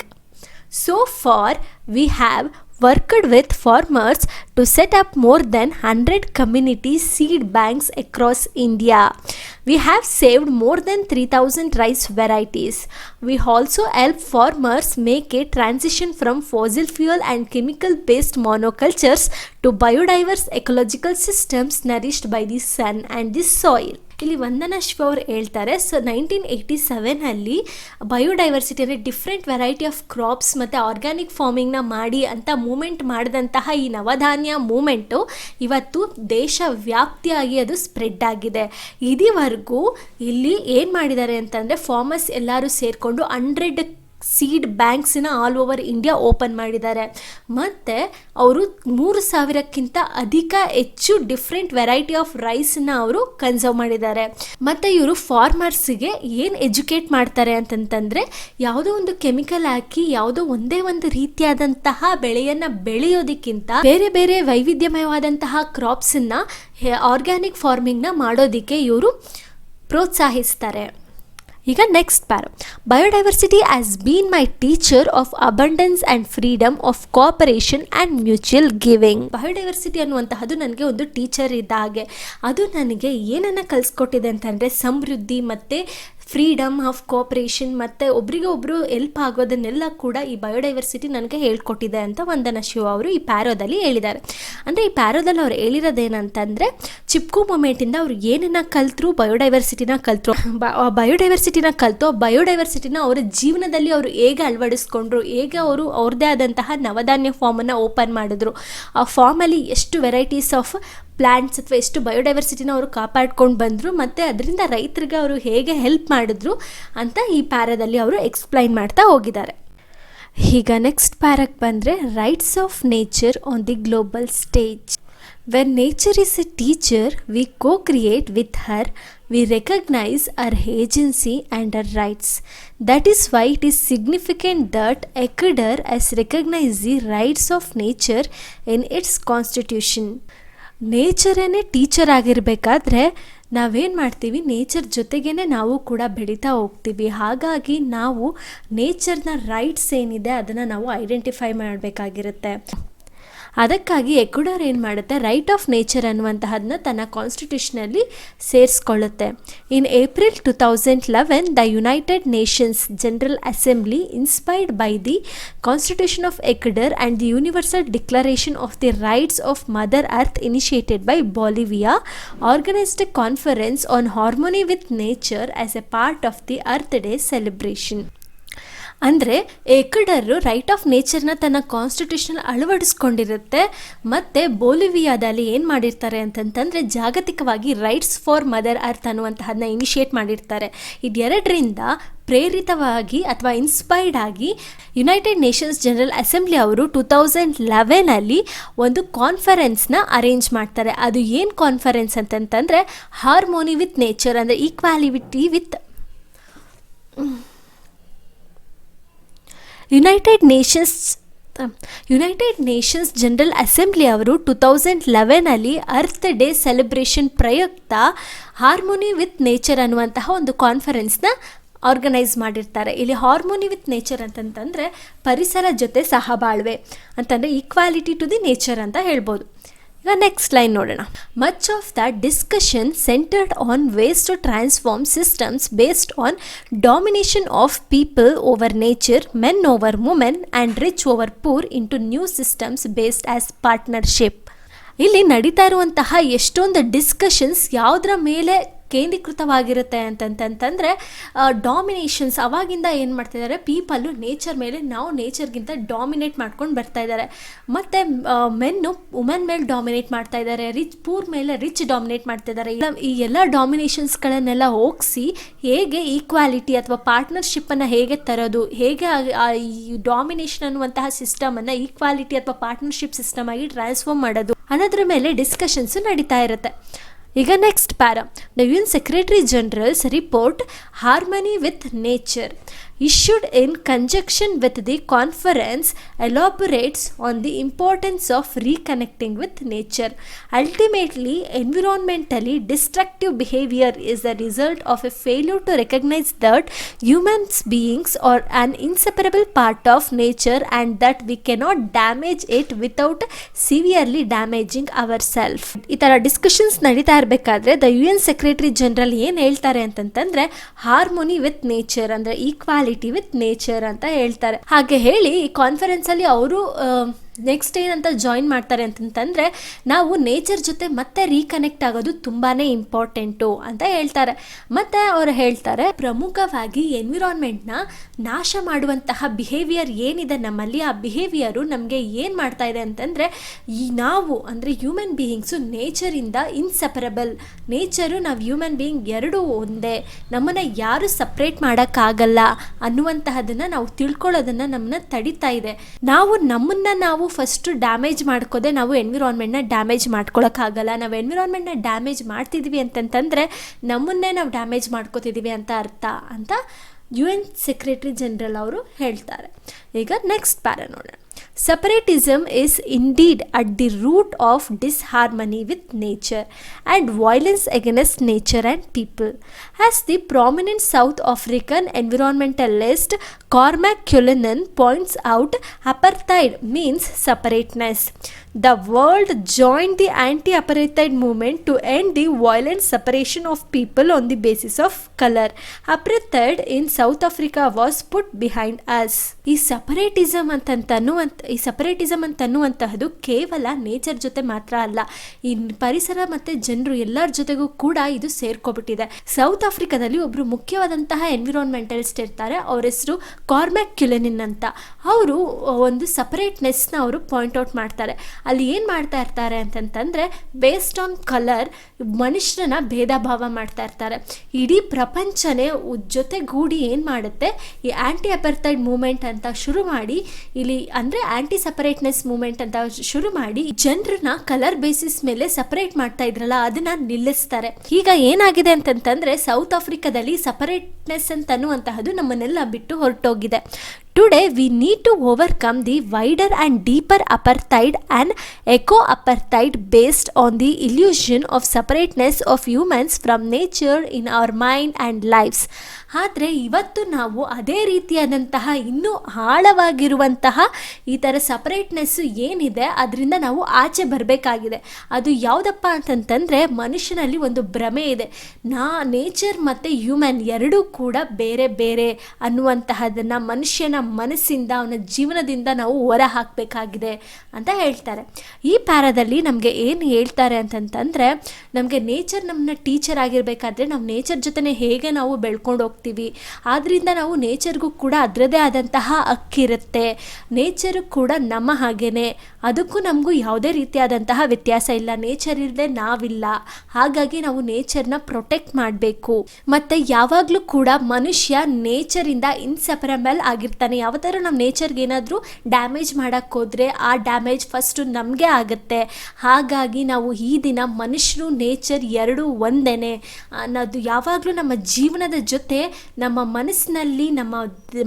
So far we have worked with farmers to set up more than 100 community seed banks across India. We have saved more than 3,000 rice varieties. We also help farmers make a transition from fossil fuel and chemical based monocultures to biodiverse ecological systems nourished by the sun and the soil. ಇಲ್ಲಿ ವಂದನಾ ಶಿವ ಅವರು ಹೇಳ್ತಾರೆ, 1987 ಬಯೋಡೈವರ್ಸಿಟಿ ಅಂದರೆ ಡಿಫ್ರೆಂಟ್ ವೆರೈಟಿ ಆಫ್ ಕ್ರಾಪ್ಸ್ ಮತ್ತು ಆರ್ಗ್ಯಾನಿಕ್ ಫಾರ್ಮಿಂಗ್ನ ಮಾಡಿ ಅಂತ ಮೂಮೆಂಟ್ ಮಾಡಿದಂತಹ ಈ ನವಧಾನ್ಯ ಮೂಮೆಂಟು ಇವತ್ತು ದೇಶ ವ್ಯಾಪ್ತಿಯಾಗಿ ಅದು ಸ್ಪ್ರೆಡ್ ಆಗಿದೆ. ಇದುವರೆಗೂ ಇಲ್ಲಿ ಏನು ಮಾಡಿದ್ದಾರೆ ಅಂತಂದರೆ, ಫಾರ್ಮರ್ಸ್ ಎಲ್ಲರೂ ಸೇರಿಕೊಂಡು 100 ಸೀಡ್ ಬ್ಯಾಂಕ್ಸನ್ನ ಆಲ್ ಓವರ್ ಇಂಡಿಯಾ ಓಪನ್ ಮಾಡಿದ್ದಾರೆ. ಮತ್ತು ಅವರು 3,000ಕ್ಕಿಂತ ಹೆಚ್ಚು ಡಿಫ್ರೆಂಟ್ ವೆರೈಟಿ ಆಫ್ ರೈಸನ್ನ ಅವರು ಕನ್ಸರ್ವ್ ಮಾಡಿದ್ದಾರೆ. ಮತ್ತು ಇವರು ಫಾರ್ಮರ್ಸಿಗೆ ಏನು ಎಜುಕೇಟ್ ಮಾಡ್ತಾರೆ ಅಂತಂತಂದರೆ, ಯಾವುದೋ ಒಂದು ಕೆಮಿಕಲ್ ಹಾಕಿ ಯಾವುದೋ ಒಂದೇ ಒಂದು ರೀತಿಯಾದಂತಹ ಬೆಳೆಯನ್ನು ಬೆಳೆಯೋದಕ್ಕಿಂತ ಬೇರೆ ಬೇರೆ ವೈವಿಧ್ಯಮಯವಾದಂತಹ ಕ್ರಾಪ್ಸನ್ನು ಆರ್ಗ್ಯಾನಿಕ್ ಫಾರ್ಮಿಂಗ್ನ ಮಾಡೋದಕ್ಕೆ ಇವರು ಪ್ರೋತ್ಸಾಹಿಸ್ತಾರೆ. ಈಗ next para, biodiversity has been my teacher of abundance and freedom of cooperation and mutual giving. Biodiversity ಅನ್ನುವಂತಹದ್ದು ನನಗೆ ಒಂದು ಟೀಚರ್ ಇದ್ದ ಹಾಗೆ. ಅದು ನನಗೆ ಏನನ್ನು ಕಲಿಸ್ಕೊಟ್ಟಿದೆ ಅಂತಂದರೆ, ಸಮೃದ್ಧಿ ಮತ್ತು ಫ್ರೀಡಮ್ ಆಫ್ ಕೋಆಪರೇಷನ್ ಮತ್ತು ಒಬ್ರಿಗೆ ಒಬ್ಬರು ಹೆಲ್ಪ್ ಆಗೋದನ್ನೆಲ್ಲ ಕೂಡ ಈ ಬಯೋಡೈವರ್ಸಿಟಿ ನನಗೆ ಹೇಳ್ಕೊಟ್ಟಿದೆ ಅಂತ ವಂದನಾ ಶಿವ ಅವರು ಈ ಪ್ಯಾರೋದಲ್ಲಿ ಹೇಳಿದ್ದಾರೆ. ಅಂದರೆ ಈ ಪ್ಯಾರೋದಲ್ಲಿ ಅವ್ರು ಹೇಳಿರೋದೇನಂತಂದರೆ, ಚಿಪ್ಕೋ ಮೊಮೆಂಟಿಂದ ಅವ್ರು ಏನನ್ನು ಕಲಿತರು, ಬಯೋಡೈವರ್ಸಿಟಿನ ಕಲಿತರು, ಬಯೋಡೈವರ್ಸಿಟಿನ ಅವರ ಜೀವನದಲ್ಲಿ ಅವರು ಹೇಗೆ ಅಳವಡಿಸ್ಕೊಂಡ್ರು, ಹೇಗೆ ಅವರು ಅವ್ರದ್ದೇ ಆದಂತಹ ನವಧಾನ್ಯ ಫಾರ್ಮನ್ನು ಓಪನ್ ಮಾಡಿದ್ರು, ಆ ಫಾರ್ಮಲ್ಲಿ ಎಷ್ಟು ವೆರೈಟೀಸ್ ಆಫ್ ಪ್ಲ್ಯಾಂಟ್ಸ್ ಅಥವಾ ಎಷ್ಟು ಬಯೋಡೈವರ್ಸಿಟಿನ ಅವರು ಕಾಪಾಡ್ಕೊಂಡು ಬಂದರು, ಮತ್ತು ಅದರಿಂದ ರೈತರಿಗೆ ಅವರು ಹೇಗೆ ಹೆಲ್ಪ್ ಮಾಡಿದ್ರು ಅಂತ ಈ ಪ್ಯಾರಾದಲ್ಲಿ ಅವರು ಎಕ್ಸ್ಪ್ಲೈನ್ ಮಾಡ್ತಾ ಹೋಗಿದ್ದಾರೆ. ಈಗ ನೆಕ್ಸ್ಟ್ ಪ್ಯಾರಕ್ಕೆ ಬಂದರೆ, rights of nature on the global stage. When nature is a teacher, we co-create with her, we recognize her agency and her rights. That is why it is significant that Ecuador has recognized the rights of nature in its constitution. ನೇಚರೇ ಟೀಚರ್ ಆಗಿರಬೇಕಾದ್ರೆ ನಾವೇನು ಮಾಡ್ತೀವಿ, ನೇಚರ್ ಜೊತೆಗೇ ನಾವು ಕೂಡ ಬೆಳೀತಾ ಹೋಗ್ತೀವಿ. ಹಾಗಾಗಿ ನಾವು ನೇಚರ್ನ ರೈಟ್ಸ್ ಏನಿದೆ ಅದನ್ನು ನಾವು ಐಡೆಂಟಿಫೈ ಮಾಡಬೇಕಾಗಿರುತ್ತೆ. ಅದಕ್ಕಾಗಿ ಎಕ್ವಡೋರ್ ಏನು ಮಾಡುತ್ತೆ, ರೈಟ್ ಆಫ್ ನೇಚರ್ ಅನ್ನುವಂತಹದನ್ನ ತನ್ನ ಕಾನ್ಸ್ಟಿಟ್ಯೂಷನಲ್ಲಿ ಸೇರಿಸ್ಕೊಳ್ಳುತ್ತೆ. In April 2011 the United Nations General Assembly, inspired by the constitution of Ecuador and the Universal Declaration of the Rights of Mother Earth initiated by Bolivia, organised a conference on harmony with nature as a part of the Earth Day celebration. ಅಂದರೆ ಎಕ್ವಡಾರು ರೈಟ್ ಆಫ್ ನೇಚರ್ನ ತನ್ನ ಕಾನ್ಸ್ಟಿಟ್ಯೂಷನ್ ಅಳವಡಿಸ್ಕೊಂಡಿರುತ್ತೆ. ಮತ್ತು ಬೋಲಿವಿಯಾದಲ್ಲಿ ಏನು ಮಾಡಿರ್ತಾರೆ ಅಂತಂತಂದರೆ ಜಾಗತಿಕವಾಗಿ ರೈಟ್ಸ್ ಫಾರ್ ಮದರ್ ಅರ್ತ್ ಅನ್ನುವಂತಹದನ್ನ ಇನಿಷಿಯೇಟ್ ಮಾಡಿರ್ತಾರೆ. ಇದೆರಡರಿಂದ ಪ್ರೇರಿತವಾಗಿ ಅಥವಾ ಇನ್ಸ್ಪೈರ್ಡ್ ಆಗಿ ಯುನೈಟೆಡ್ ನೇಷನ್ಸ್ ಜನರಲ್ ಅಸೆಂಬ್ಲಿ ಅವರು 2011 ಒಂದು ಕಾನ್ಫರೆನ್ಸ್ನ ಅರೇಂಜ್ ಮಾಡ್ತಾರೆ. ಅದು ಏನು ಕಾನ್ಫರೆನ್ಸ್ ಅಂತಂತಂದರೆ ಹಾರ್ಮೋನಿ ವಿತ್ ನೇಚರ್, ಅಂದರೆ equality with United Nations General assembly ಅವರು 2011 ಅರ್ತ್ ಡೇ ಸೆಲೆಬ್ರೇಷನ್ ಪ್ರಯುಕ್ತ ಹಾರ್ಮೋನಿ ವಿತ್ ನೇಚರ್ ಅನ್ನುವಂತಹ ಒಂದು ಕಾನ್ಫರೆನ್ಸ್ನ ಆರ್ಗನೈಸ್ ಮಾಡಿರ್ತಾರೆ. ಇಲ್ಲಿ ಹಾರ್ಮೋನಿ ವಿತ್ ನೇಚರ್ ಅಂತಂತಂದರೆ ಪರಿಸರ ಜೊತೆ ಸಹಬಾಳ್ವೆ ಅಂತಂದರೆ ಈಕ್ವಾಲಿಟಿ ಟು ದಿ ನೇಚರ್ ಅಂತ ಹೇಳ್ಬೋದು. ಈಗ ನೆಕ್ಸ್ಟ್ ಲೈನ್ ನೋಡೋಣ. Much of the discussion centred on ways to transform systems based on domination of people over nature, men over women and rich over poor into new systems based as partnership. ಇಲ್ಲಿ ನಡೀತಾ ಇರುವಂತಹ ಎಷ್ಟೊಂದು ಡಿಸ್ಕಷನ್ಸ್ ಯಾವುದರ ಮೇಲೆ ಕೇಂದ್ರೀಕೃತವಾಗಿರುತ್ತೆ ಅಂತಂತಂದರೆ ಡಾಮಿನೇಷನ್ಸ್. ಅವಾಗಿಂದ ಏನು ಮಾಡ್ತಾಯಿದ್ದಾರೆ, ಪೀಪಲ್ಲು ನೇಚರ್ ಮೇಲೆ, ನಾವು ನೇಚರ್ಗಿಂತ ಡಾಮಿನೇಟ್ ಮಾಡ್ಕೊಂಡು ಬರ್ತಾ ಇದ್ದಾರೆ. ಮತ್ತು ಮೆನ್ನು ವುಮೆನ್ ಮೇಲೆ ಡಾಮಿನೇಟ್ ಮಾಡ್ತಾ ಇದ್ದಾರೆ, ಪೂರ್ ಮೇಲೆ ರಿಚ್ ಡಾಮಿನೇಟ್ ಮಾಡ್ತಾ ಇದ್ದಾರೆ. ಈ ಎಲ್ಲ ಡಾಮಿನೇಷನ್ಸ್ಗಳನ್ನೆಲ್ಲ ಹೋಗಿಸಿ ಹೇಗೆ ಈಕ್ವಾಲಿಟಿ ಅಥವಾ ಪಾರ್ಟ್ನರ್ಶಿಪ್ಪನ್ನು ಹೇಗೆ ತರೋದು, ಹೇಗೆ ಈ ಡಾಮಿನೇಷನ್ ಅನ್ನುವಂತಹ ಸಿಸ್ಟಮನ್ನು ಈಕ್ವಾಲಿಟಿ ಅಥವಾ ಪಾರ್ಟ್ನರ್ಶಿಪ್ ಸಿಸ್ಟಮ್ ಆಗಿ ಟ್ರಾನ್ಸ್ಫಾರ್ಮ್ ಮಾಡೋದು ಅನ್ನೋದ್ರ ಮೇಲೆ ಡಿಸ್ಕಷನ್ಸು ನಡೀತಾ ಇರುತ್ತೆ. ಈಗ next para, the UN Secretary General's report Harmony with Nature issued in conjunction with the conference elaborates on the importance of reconnecting with nature. Ultimately, environmentally destructive behavior is the result of a failure to recognize that human beings are an inseparable part of nature and that we cannot damage it without severely damaging ourselves. ಈ ಥರ ಡಿಸ್ಕಷನ್ಸ್ ನಡೀತಾ ಇರಬೇಕಾದ್ರೆ ದ UN Secretary General ಏನು ಹೇಳ್ತಾರೆ ಅಂತಂತಂದರೆ ಹಾರ್ಮೋನಿ ವಿತ್ ನೇಚರ್, ಅಂದರೆ ಈಕ್ವಾಲಿಟಿ ವಿತ್ ನೇಚರ್ ಅಂತ ಹೇಳ್ತಾರೆ. ಹಾಗೆ ಹೇಳಿ ಈ ಕಾನ್ಫರೆನ್ಸಲ್ಲಿ ಅವರು ನೆಕ್ಸ್ಟ್ ಏನಂತ ಜಾಯಿನ್ ಮಾಡ್ತಾರೆ ಅಂತಂತಂದರೆ ನಾವು ನೇಚರ್ ಜೊತೆ ಮತ್ತೆ ರೀಕನೆಕ್ಟ್ ಆಗೋದು ತುಂಬಾ ಇಂಪಾರ್ಟೆಂಟು ಅಂತ ಹೇಳ್ತಾರೆ. ಮತ್ತು ಅವರು ಹೇಳ್ತಾರೆ ಪ್ರಮುಖವಾಗಿ ಎನ್ವಿರಾನ್ಮೆಂಟ್ನ ನಾಶ ಮಾಡುವಂತಹ ಬಿಹೇವಿಯರ್ ಏನಿದೆ ನಮ್ಮಲ್ಲಿ, ಆ ಬಿಹೇವಿಯರು ನಮಗೆ ಏನು ಮಾಡ್ತಾ ಇದೆ ಅಂತಂದರೆ ನಾವು ಅಂದರೆ ಹ್ಯೂಮನ್ ಬೀಯಿಂಗ್ಸು ನೇಚರಿಂದ ಇನ್ಸೆಪರಬಲ್. ನೇಚರು ನಾವು ಹ್ಯೂಮನ್ ಬೀಯಿಂಗ್ ಎರಡೂ ಒಂದೇ, ನಮ್ಮನ್ನು ಯಾರು ಸಪ್ರೇಟ್ ಮಾಡೋಕ್ಕಾಗಲ್ಲ ಅನ್ನುವಂತಹದನ್ನು ನಾವು ತಿಳ್ಕೊಳ್ಳೋದನ್ನು ನಮ್ಮನ್ನ ತಡೀತಾ ಇದೆ. ನಾವು ಫಸ್ಟು ಡ್ಯಾಮೇಜ್ ಮಾಡ್ಕೋದೆ ನಾವು ಎನ್ವಿರಾನ್ಮೆಂಟ್ನ ಡ್ಯಾಮೇಜ್ ಮಾಡ್ಕೊಳಕ್ಕಾಗಲ್ಲ. ನಾವು ಎನ್ವಿರಾನ್ಮೆಂಟ್ನ ಡ್ಯಾಮೇಜ್ ಮಾಡ್ತಿದ್ವಿ ಅಂತಂತಂದರೆ ನಮ್ಮನ್ನೇ ನಾವು ಡ್ಯಾಮೇಜ್ ಮಾಡ್ಕೋತಿದ್ದೀವಿ ಅಂತ ಅರ್ಥ ಅಂತ UN Secretary General ಅವರು ಹೇಳ್ತಾರೆ. ಈಗ ನೆಕ್ಸ್ಟ್ ಪ್ಯಾರಾ ನೋಡೋಣ. Separatism is indeed at the root of disharmony with nature and violence against nature and people. As the prominent South African environmentalist Cormac Cullinan points out, apartheid means separateness. The world joined the anti-apartheid movement to end the violent separation of people on the basis of color. Apartheid in South Africa was put behind us. ಈ ಸಪರೇಟಿಸಮ್ ಅಂತನ್ನುವಂತಹದ್ದು ಕೇವಲ ನೇಚರ್ ಜೊತೆ ಮಾತ್ರ ಅಲ್ಲ, ಈ ಪರಿಸರ ಮತ್ತು ಜನರು ಎಲ್ಲರ ಜೊತೆಗೂ ಕೂಡ ಇದು ಸೇರ್ಕೊಬಿಟ್ಟಿದೆ. ಸೌತ್ ಆಫ್ರಿಕಾದಲ್ಲಿ ಒಬ್ಬರು ಮುಖ್ಯವಾದಂತಹ ಎನ್ವಿರಾನ್ಮೆಂಟಲಿಸ್ಟ್ ಇರ್ತಾರೆ, ಅವ್ರ ಹೆಸರು ಕಾರ್ಮ್ಯಾಕ್ ಕ್ಯುಲೆನಿನ್ ಅಂತ. ಅವರು ಒಂದು ಸಪರೇಟ್ನೆಸ್ನ ಅವರು ಪಾಯಿಂಟ್ ಔಟ್ ಮಾಡ್ತಾರೆ. ಅಲ್ಲಿ ಏನು ಮಾಡ್ತಾ ಇರ್ತಾರೆ ಅಂತಂತಂದರೆ ಬೇಸ್ಡ್ ಆನ್ ಕಲರ್ ಮನುಷ್ಯರನ್ನ ಭೇದ ಭಾವ ಮಾಡ್ತಾ ಇರ್ತಾರೆ. ಇಡೀ ಪ್ರಪಂಚನೇ ಜೊತೆಗೂಡಿ ಏನು ಮಾಡುತ್ತೆ, ಈ ಆ್ಯಂಟಿ ಅಪರ್ತೈಡ್ ಮೂವ್ಮೆಂಟ್ ಅಂತ ಶುರು ಮಾಡಿ, ಇಲ್ಲಿ ಅಂದರೆ ಆ್ಯಂಟಿ ಸಪರೇಟ್ನೆಸ್ ಮೂವ್ಮೆಂಟ್ ಅಂತ ಶುರು ಮಾಡಿ ಜನರನ್ನ ಕಲರ್ ಬೇಸಿಸ್ ಮೇಲೆ ಸಪರೇಟ್ ಮಾಡ್ತಾ ಇದ್ರಲ್ಲ ಅದನ್ನ ನಿಲ್ಲಿಸ್ತಾರೆ. ಈಗ ಏನಾಗಿದೆ ಅಂತಂತಂದರೆ ಸೌತ್ ಆಫ್ರಿಕಾದಲ್ಲಿ ಸಪರೇಟ್ನೆಸ್ ಅಂತನ್ನುವಂತಹದ್ದು ನಮ್ಮನ್ನೆಲ್ಲ ಬಿಟ್ಟು ಹೊರಟೋಗಿದೆ. Today we need to overcome the wider and deeper apartheid and eco-apartheid based on the illusion of separateness of humans from nature in our mind and lives. ಆದರೆ ಇವತ್ತು ನಾವು ಅದೇ ರೀತಿಯಾದಂತಹ ಇನ್ನೂ ಆಳವಾಗಿರುವಂತಹ ಈ ಥರ ಸಪರೇಟ್ನೆಸ್ಸು ಏನಿದೆ ಅದರಿಂದ ನಾವು ಆಚೆ ಬರಬೇಕಾಗಿದೆ. ಅದು ಯಾವುದಪ್ಪ ಅಂತಂತಂದರೆ ಮನುಷ್ಯನಲ್ಲಿ ಒಂದು ಭ್ರಮೆ ಇದೆ, ನೇಚರ್ ಮತ್ತು ಹ್ಯೂಮನ್ ಎರಡೂ ಕೂಡ ಬೇರೆ ಬೇರೆ ಅನ್ನುವಂತಹದನ್ನು, ಮನುಷ್ಯನ ಮನಸ್ಸಿಂದ ಅವನ ಜೀವನದಿಂದ ನಾವು ಹೊರ ಹಾಕಬೇಕಾಗಿದೆ ಅಂತ ಹೇಳ್ತಾರೆ. ಈ ಪ್ಯಾರಾದಲ್ಲಿ ನಮಗೆ ಏನು ಹೇಳ್ತಾರೆ ಅಂತಂತಂದರೆ, ನಮಗೆ ನೇಚರ್ ನಮ್ಮನ್ನ ಟೀಚರ್ ಆಗಿರಬೇಕಾದ್ರೆ ನಾವು ನೇಚರ್ ಜೊತೆ ಹೇಗೆ ನಾವು ಬೆಳ್ಕೊಂಡು ಹೋಗ್ತೀವಿ, ಆದ್ದರಿಂದ ನಾವು ನೇಚರ್ಗೂ ಕೂಡ ಅದರದೇ ಆದಂತಹ ಹಕ್ಕಿರುತ್ತೆ. ನೇಚರು ಕೂಡ ನಮ್ಮ ಹಾಗೇನೆ, ಅದಕ್ಕೂ ನಮಗೂ ಯಾವುದೇ ರೀತಿಯಾದಂತಹ ವ್ಯತ್ಯಾಸ ಇಲ್ಲ. ನೇಚರ್ ಇಲ್ಲದೆ ನಾವಿಲ್ಲ. ಹಾಗಾಗಿ ನಾವು ನೇಚರ್ನ ಪ್ರೊಟೆಕ್ಟ್ ಮಾಡಬೇಕು. ಮತ್ತು ಯಾವಾಗಲೂ ಕೂಡ ಮನುಷ್ಯ ನೇಚರಿಂದ ಇನ್ಸೆಪರಬಲ್ ಆಗಿರ್ತಾನೆ. ಯಾವತ್ತಾದ್ರೂ ನಾವು ನೇಚರ್ಗೆ ಏನಾದರೂ ಡ್ಯಾಮೇಜ್ ಮಾಡೋಕ್ಕೋದ್ರೆ ಆ ಡ್ಯಾಮೇಜ್ ಫಸ್ಟು ನಮಗೆ ಆಗುತ್ತೆ. ಹಾಗಾಗಿ ನಾವು ಈ ದಿನ ಮನುಷ್ಯರು ನೇಚರ್ ಎರಡೂ ಒಂದೇನೆ ಅನ್ನೋದು ಯಾವಾಗಲೂ ನಮ್ಮ ಜೀವನದ ಜೊತೆ ನಮ್ಮ ಮನಸ್ಸಿನಲ್ಲಿ, ನಮ್ಮ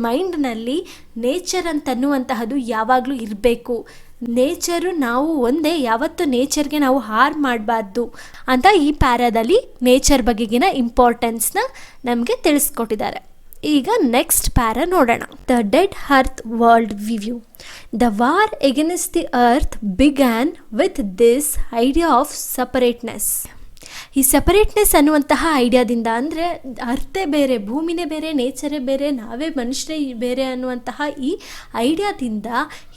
ಮೈಂಡ್ನಲ್ಲಿ ನೇಚರ್ ಅಂತನ್ನುವಂತಹದ್ದು ಯಾವಾಗಲೂ ಇರಬೇಕು. ನೇಚರು ನಾವು ಒಂದೇ, ಯಾವತ್ತು ನೇಚರ್ಗೆ ನಾವು ಹಾರ್ಮ್ ಮಾಡಬಾರ್ದು ಅಂತ ಈ ಪ್ಯಾರಾದಲ್ಲಿ ನೇಚರ್ ಬಗೆಗಿನ ಇಂಪಾರ್ಟೆನ್ಸ್ನ ನಮಗೆ ತಿಳಿಸ್ಕೊಟ್ಟಿದ್ದಾರೆ. ಈಗ ನೆಕ್ಸ್ಟ್ ಪ್ಯಾರಾ ನೋಡೋಣ. The dead earth world view. The war against the earth began with this idea of separateness. ಈ ಸಪರೇಟ್ನೆಸ್ ಅನ್ನುವಂತಹ ಐಡಿಯಾದಿಂದ, ಅಂದರೆ ಅರ್ಥೇ ಬೇರೆ, ಭೂಮಿನೇ ಬೇರೆ, ನೇಚರೇ ಬೇರೆ, ನಾವೇ ಮನುಷ್ಯರೇ ಬೇರೆ ಅನ್ನುವಂತಹ ಈ ಐಡಿಯಾದಿಂದ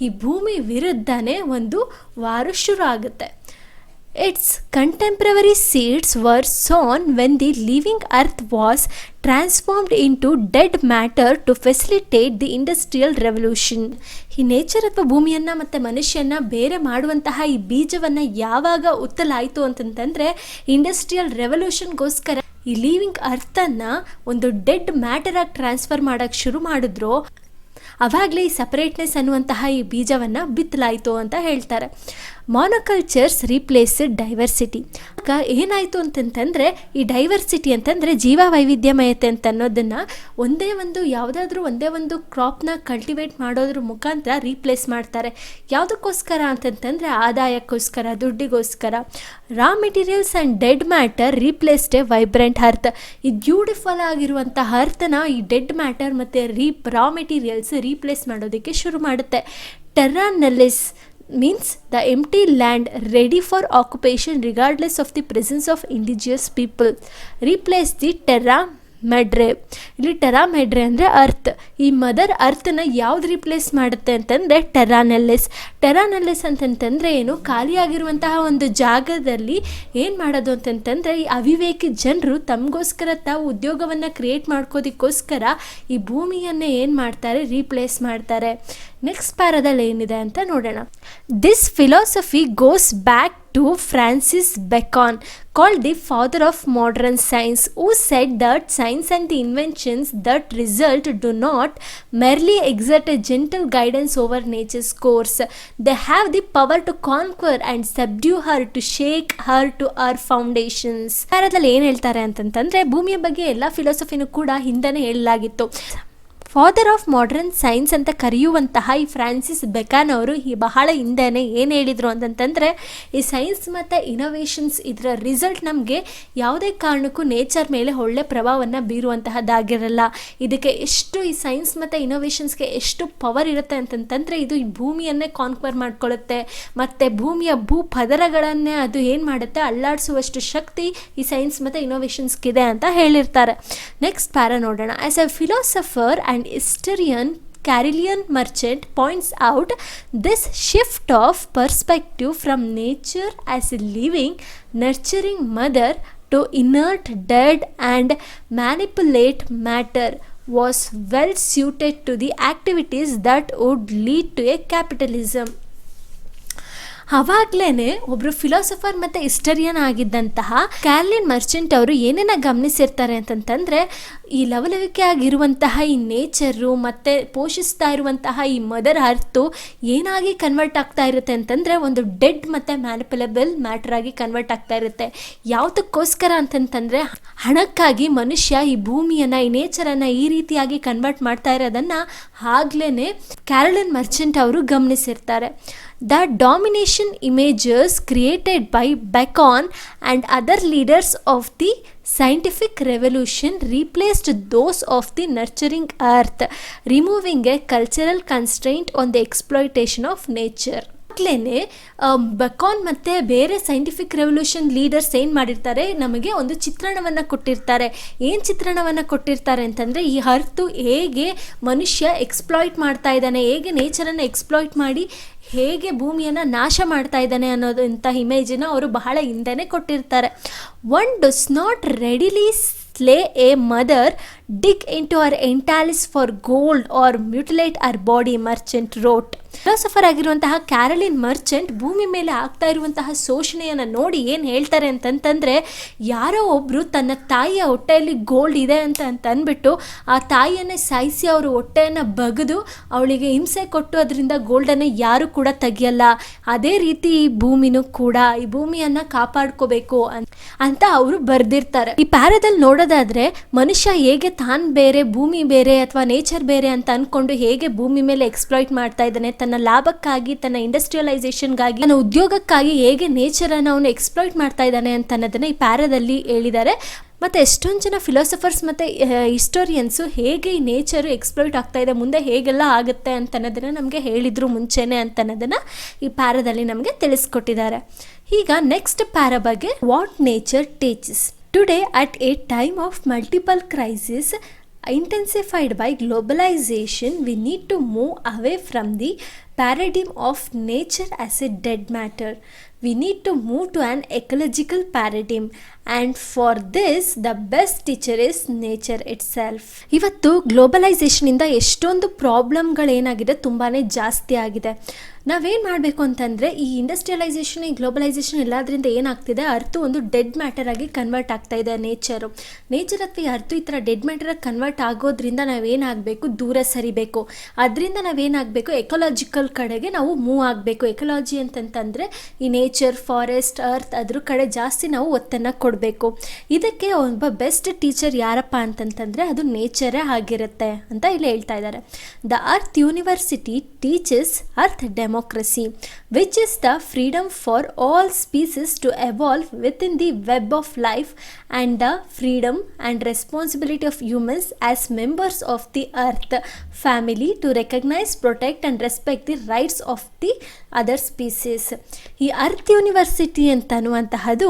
ಈ ಭೂಮಿ ವಿರುದ್ಧನೇ ಒಂದು ವಾರ ಶುರು ಆಗುತ್ತೆ. Its contemporary seeds were sown when the living earth was transformed into dead matter to facilitate the industrial revolution. ಈ ನೇಚರ್ ಅಥವಾ ಭೂಮಿಯನ್ನು ಮತ್ತು ಮನುಷ್ಯನ ಬೇರೆ ಮಾಡುವಂತಹ ಈ ಬೀಜವನ್ನು ಯಾವಾಗ ಉತ್ತಲಾಯಿತು ಅಂತಂತಂದರೆ, ಇಂಡಸ್ಟ್ರಿಯಲ್ ರೆವಲ್ಯೂಷನ್ಗೋಸ್ಕರ ಈ ಲಿವಿಂಗ್ ಅರ್ಥನ್ನು ಒಂದು ಡೆಡ್ ಮ್ಯಾಟರಾಗಿ ಟ್ರಾನ್ಸ್ಫರ್ ಮಾಡೋಕ್ಕೆ ಶುರು ಮಾಡಿದ್ರು. ಆವಾಗಲೇ ಈ ಸಪರೇಟ್ನೆಸ್ ಅನ್ನುವಂತಹ ಈ ಬೀಜವನ್ನು ಬಿತ್ತಲಾಯಿತು ಅಂತ ಹೇಳ್ತಾರೆ. Monocultures replaced diversity. ಆಗ ಏನಾಯಿತು ಅಂತಂತಂದರೆ, ಈ ಡೈವರ್ಸಿಟಿ ಅಂತಂದರೆ ಜೀವ ವೈವಿಧ್ಯಮಯತೆ ಅಂತ ಅನ್ನೋದನ್ನು ಯಾವುದಾದ್ರೂ ಒಂದೇ ಒಂದು ಕ್ರಾಪ್ನ ಕಲ್ಟಿವೇಟ್ ಮಾಡೋದ್ರ ಮುಖಾಂತರ ರೀಪ್ಲೇಸ್ ಮಾಡ್ತಾರೆ. ಯಾವುದಕ್ಕೋಸ್ಕರ ಅಂತಂತಂದರೆ ಆದಾಯಕ್ಕೋಸ್ಕರ, ದುಡ್ಡಿಗೋಸ್ಕರ. Raw materials and dead matter replaced a vibrant earth. ಈ ಬ್ಯೂಟಿಫುಲ್ ಆಗಿರುವಂತಹ ಅರ್ಥನ ಈ ಡೆಡ್ ಮ್ಯಾಟರ್ ಮತ್ತು ರಾ ಮೆಟೀರಿಯಲ್ಸ್ ರೀಪ್ಲೇಸ್ ಮಾಡೋದಕ್ಕೆ ಶುರು ಮಾಡುತ್ತೆ. Terra nullius means the empty land ready for occupation regardless of the presence of indigenous people. Replace the terra ಮೆಡ್ರೆ. ಇಲ್ಲಿ ಟೆರಾ ಮೆಡ್ರೆ ಅಂದರೆ ಅರ್ತ್. ಈ ಮದರ್ ಅರ್ಥನ ಯಾವ್ದು ರಿಪ್ಲೇಸ್ ಮಾಡುತ್ತೆ ಅಂತಂದರೆ ಟೆರಾನೆಲ್ಲಿಸ್. ಟೆರಾನೆಲ್ಲಿಸ್ ಅಂತಂತಂದರೆ ಏನು, ಖಾಲಿಯಾಗಿರುವಂತಹ ಒಂದು ಜಾಗದಲ್ಲಿ ಏನು ಮಾಡೋದು ಅಂತಂತಂದರೆ, ಈ ಅವಿವೇಕಿ ಜನರು ತಮಗೋಸ್ಕರ ತಾವು ಉದ್ಯೋಗವನ್ನು ಕ್ರಿಯೇಟ್ ಮಾಡ್ಕೋದಕ್ಕೋಸ್ಕರ ಈ ಭೂಮಿಯನ್ನೇ ಏನು ಮಾಡ್ತಾರೆ, ರೀಪ್ಲೇಸ್ ಮಾಡ್ತಾರೆ. ನೆಕ್ಸ್ಟ್ ಪ್ಯಾರಾದಲ್ಲಿ ಏನಿದೆ ಅಂತ ನೋಡೋಣ. This philosophy goes back to Francis Bacon, called the father of modern science, who said that science and the inventions that result do not merely exert a gentle guidance over nature's course. They have the power to conquer and subdue her, to shake her to her foundations. ಪ್ಯಾರಾದಲ್ಲಿ ಏನು ಹೇಳ್ತಾರೆ ಅಂತಂತಂದರೆ, ಭೂಮಿಯ ಬಗ್ಗೆ ಎಲ್ಲ ಫಿಲಾಸಫಿನೂ ಕೂಡ ಹಿಂದೆನೇ ಹೇಳಲಾಗಿತ್ತು. ಫಾದರ್ ಆಫ್ ಮಾಡರ್ನ್ ಸೈನ್ಸ್ ಅಂತ ಕರೆಯುವಂತಹ ಈ ಫ್ರಾನ್ಸಿಸ್ ಬೆಕಾನ್ ಅವರು ಈ ಬಹಳ ಹಿಂದೆನೇ ಏನು ಹೇಳಿದರು ಅಂತಂತಂದರೆ, ಈ ಸೈನ್ಸ್ ಮತ್ತು ಇನೋವೇಷನ್ಸ್ ಇದರ ರಿಸಲ್ಟ್ ನಮಗೆ ಯಾವುದೇ ಕಾರಣಕ್ಕೂ ನೇಚರ್ ಮೇಲೆ ಒಳ್ಳೆ ಪ್ರಭಾವವನ್ನು ಬೀರುವಂತಹದ್ದಾಗಿರಲ್ಲ. ಇದಕ್ಕೆ ಎಷ್ಟು ಈ ಸೈನ್ಸ್ ಮತ್ತು ಇನೋವೇಷನ್ಸ್ಗೆ ಎಷ್ಟು ಪವರ್ ಇರುತ್ತೆ ಅಂತಂತಂದರೆ, ಇದು ಈ ಭೂಮಿಯನ್ನೇ ಕಾನ್ಕ್ವರ್ ಮಾಡ್ಕೊಳ್ಳುತ್ತೆ ಮತ್ತು ಭೂಮಿಯ ಭೂ ಪದರಗಳನ್ನೇ ಅದು ಏನು ಮಾಡುತ್ತೆ, ಅಲ್ಲಾಡಿಸುವಷ್ಟು ಶಕ್ತಿ ಈ ಸೈನ್ಸ್ ಮತ್ತು ಇನೋವೇಷನ್ಸ್ಗಿದೆ ಅಂತ ಹೇಳಿರ್ತಾರೆ. ನೆಕ್ಸ್ಟ್ ಪ್ಯಾರಾ ನೋಡೋಣ. As A philosopher and historian Caroline Merchant points out this shift of perspective from nature as a living, nurturing mother to inert, dead and manipulate matter was well suited to the activities that would lead to a capitalism. ಅವಾಗಲೇ ಒಬ್ಬರು ಫಿಲಾಸಫರ್ ಮತ್ತು ಹಿಸ್ಟರಿಯನ್ ಆಗಿದ್ದಂತಹ ಕ್ಯಾರೋಲಿನ್ ಮರ್ಚೆಂಟ್ ಅವರು ಏನೇನ ಗಮನಿಸಿರ್ತಾರೆ ಅಂತಂತಂದರೆ, ಈ ಲವಲವಿಕೆ ಆಗಿರುವಂತಹ ಈ ನೇಚರು ಮತ್ತು ಪೋಷಿಸ್ತಾ ಇರುವಂತಹ ಈ ಮದರ್ ಅರ್ಥು ಏನಾಗಿ ಕನ್ವರ್ಟ್ ಆಗ್ತಾ ಇರುತ್ತೆ ಅಂತಂದರೆ, ಒಂದು ಡೆಡ್ ಮತ್ತು ಮ್ಯಾನಿಪುಲೇಬಲ್ ಮ್ಯಾಟರ್ ಆಗಿ ಕನ್ವರ್ಟ್ ಆಗ್ತಾ ಇರುತ್ತೆ. ಯಾವುದಕ್ಕೋಸ್ಕರ ಅಂತಂತಂದರೆ, ಹಣಕ್ಕಾಗಿ ಮನುಷ್ಯ ಈ ಭೂಮಿಯನ್ನು, ಈ ನೇಚರನ್ನು ಈ ರೀತಿಯಾಗಿ ಕನ್ವರ್ಟ್ ಮಾಡ್ತಾ ಇರೋದನ್ನು ಆಗ್ಲೇ ಕ್ಯಾರೋಲಿನ್ ಮರ್ಚೆಂಟ್ ಅವರು ಗಮನಿಸಿರ್ತಾರೆ. The domination images created by Bacon and other leaders of the scientific revolution replaced those of the nurturing earth, removing a cultural constraint on the exploitation of nature. ಆಗ್ಲೇನೆ ಬಕಾನ್ ಮತ್ತು ಬೇರೆ ಸೈಂಟಿಫಿಕ್ ರೆವಲ್ಯೂಷನ್ ಲೀಡರ್ಸ್ ಏನು ಮಾಡಿರ್ತಾರೆ, ನಮಗೆ ಒಂದು ಚಿತ್ರಣವನ್ನು ಕೊಟ್ಟಿರ್ತಾರೆ. ಏನು ಚಿತ್ರಣವನ್ನು ಕೊಟ್ಟಿರ್ತಾರೆ ಅಂತಂದರೆ, ಈ ಅರ್ತು ಹೇಗೆ ಮನುಷ್ಯ ಎಕ್ಸ್ಪ್ಲಾಯ್ಟ್ ಮಾಡ್ತಾ ಇದ್ದಾನೆ, ಹೇಗೆ ನೇಚರನ್ನು ಎಕ್ಸ್ಪ್ಲಾಯ್ಟ್ ಮಾಡಿ ಹೇಗೆ ಭೂಮಿಯನ್ನು ನಾಶ ಮಾಡ್ತಾ ಇದ್ದಾನೆ ಅನ್ನೋದಂಥ ಇಮೇಜನ್ನು ಅವರು ಬಹಳ ಹಿಂದೆನೇ ಕೊಟ್ಟಿರ್ತಾರೆ. One does not readily slay a mother, dig into her entrails for gold or mutilate her body, Merchant wrote. Philosopher ಆಗಿರುವಂತಹ ಕ್ಯಾರಲಿನ್ ಮರ್ಚೆಂಟ್ ಭೂಮಿ ಮೇಲೆ ಆಗ್ತಾ ಇರುವಂತಹ ಶೋಷಣೆಯನ್ನು ನೋಡಿ ಏನು ಹೇಳ್ತಾರೆ ಅಂತಂತಂದರೆ, ಯಾರೋ ಒಬ್ಬರು ತನ್ನ ತಾಯಿಯ ಹೊಟ್ಟೆಯಲ್ಲಿ ಗೋಲ್ಡ್ ಇದೆ ಅಂತ ಅಂದ್ಬಿಟ್ಟು ಆ ತಾಯಿಯನ್ನೇ ಸಾಯಿಸಿ ಅವರು ಹೊಟ್ಟೆಯನ್ನು ಬಗೆದು ಅವಳಿಗೆ ಹಿಂಸೆ ಕೊಟ್ಟು ಅದರಿಂದ ಗೋಲ್ಡನ್ನು ಯಾರು ಕೂಡ ತೆಗಿಯಲ್ಲ. ಅದೇ ರೀತಿ ಈ ಭೂಮಿನೂ ಕೂಡ, ಈ ಭೂಮಿಯನ್ನು ಕಾಪಾಡ್ಕೋಬೇಕು ಅಂತ ಅವರು ಬರೆದಿರ್ತಾರೆ. ಈ ಪ್ಯಾರದಲ್ಲಿ ನೋಡೋದಾದರೆ ಮನುಷ್ಯ ಹೇಗೆ ತಾನು ಬೇರೆ ಭೂಮಿ ಬೇರೆ ಅಥವಾ ನೇಚರ್ ಬೇರೆ ಅಂತ ಅಂದ್ಕೊಂಡು ಹೇಗೆ ಭೂಮಿ ಮೇಲೆ ಎಕ್ಸ್ಪ್ಲಾಯ್ಟ್ ಮಾಡ್ತಾ ಇದ್ದಾನೆ, ತನ್ನ ಲಾಭಕ್ಕಾಗಿ, ತನ್ನ ಇಂಡಸ್ಟ್ರಿಯಲೈಸೇಷನ್ಗಾಗಿ, ತನ್ನ ಉದ್ಯೋಗಕ್ಕಾಗಿ ಹೇಗೆ ನೇಚರನ್ನು ಅವನು ಎಕ್ಸ್ಪ್ಲಾಯ್ಟ್ ಮಾಡ್ತಾ ಇದ್ದಾನೆ ಅಂತ ಅನ್ನೋದನ್ನು ಈ ಪ್ಯಾರದಲ್ಲಿ ಹೇಳಿದ್ದಾರೆ. ಮತ್ತು ಎಷ್ಟೊಂದು ಜನ ಫಿಲಾಸಫರ್ಸ್ ಮತ್ತು ಹಿಸ್ಟೋರಿಯನ್ಸು ಹೇಗೆ ಈ ನೇಚರು ಎಕ್ಸ್ಪ್ಲಾಯ್ಟ್ ಆಗ್ತಾ ಇದೆ, ಮುಂದೆ ಹೇಗೆಲ್ಲ ಆಗುತ್ತೆ ಅಂತ ಅನ್ನೋದನ್ನು ನಮಗೆ ಹೇಳಿದರು ಮುಂಚೆನೆ ಅಂತ ಅನ್ನೋದನ್ನು ಈ ಪ್ಯಾರದಲ್ಲಿ ನಮಗೆ ತಿಳಿಸ್ಕೊಟ್ಟಿದ್ದಾರೆ. ಈಗ ನೆಕ್ಸ್ಟ್ ಪ್ಯಾರ ಬಗ್ಗೆ, what nature teaches. Today at A time of multiple crisis intensified by globalization, we need to move away from the paradigm of nature as a dead matter. We need to move to an ecological paradigm, and for this the best teacher is nature itself. ಇವತ್ತು ಗ್ಲೋಬಲೈಸೇಷನಿಂದ ಎಷ್ಟೊಂದು ಪ್ರಾಬ್ಲಮ್ಗಳೇನಾಗಿದೆ, ತುಂಬಾ ಜಾಸ್ತಿ ಆಗಿದೆ. ನಾವೇನು ಮಾಡಬೇಕು ಅಂತಂದರೆ, ಈ ಇಂಡಸ್ಟ್ರಿಯಲೈಸೇಷನ್, ಈ ಗ್ಲೋಬಲೈಸೇಷನ್ ಎಲ್ಲದರಿಂದ ಏನಾಗ್ತಿದೆ, ಅರ್ತು ಒಂದು ಡೆಡ್ ಮ್ಯಾಟರ್ ಆಗಿ ಕನ್ವರ್ಟ್ ಆಗ್ತಾ ಇದೆ. ನೇಚರ್ ಅಥವಾ ಈ ಅರ್ತು ಈ ಥರ ಡೆಡ್ ಮ್ಯಾಟರಾಗಿ ಕನ್ವರ್ಟ್ ಆಗೋದ್ರಿಂದ ನಾವೇನಾಗಬೇಕು, ದೂರ ಸರಿಬೇಕು. ಅದರಿಂದ ನಾವೇನಾಗಬೇಕು, ಎಕಲಾಜಿಕಲ್ ಕಡೆಗೆ ನಾವು ಮೂವ್ ಆಗಬೇಕು. ಎಕಲಾಜಿ ಅಂತಂತಂದರೆ ಈ ನೇಚರ್, ಫಾರೆಸ್ಟ್, ಅರ್ತ್ ಅದ್ರ ಕಡೆ ಜಾಸ್ತಿ ನಾವು ಒತ್ತನ್ನು ಕೊಡಬೇಕು. ಇದಕ್ಕೆ ಒಬ್ಬ ಬೆಸ್ಟ್ ಟೀಚರ್ ಯಾರಪ್ಪ ಅಂತಂತಂದರೆ ಅದು ನೇಚರೇ ಆಗಿರುತ್ತೆ ಅಂತ ಇಲ್ಲಿ ಹೇಳ್ತಾ ಇದ್ದಾರೆ. The earth university teaches earth democracy, which is the freedom for all species to evolve within the web of life, and the freedom and responsibility of humans as members of the earth family to recognize, protect and respect the rights of the other species. ಈ ಅರ್ತ್ ಯೂನಿವರ್ಸಿಟಿ ಅಂತ ಅನ್ನುವಂತಹದ್ದು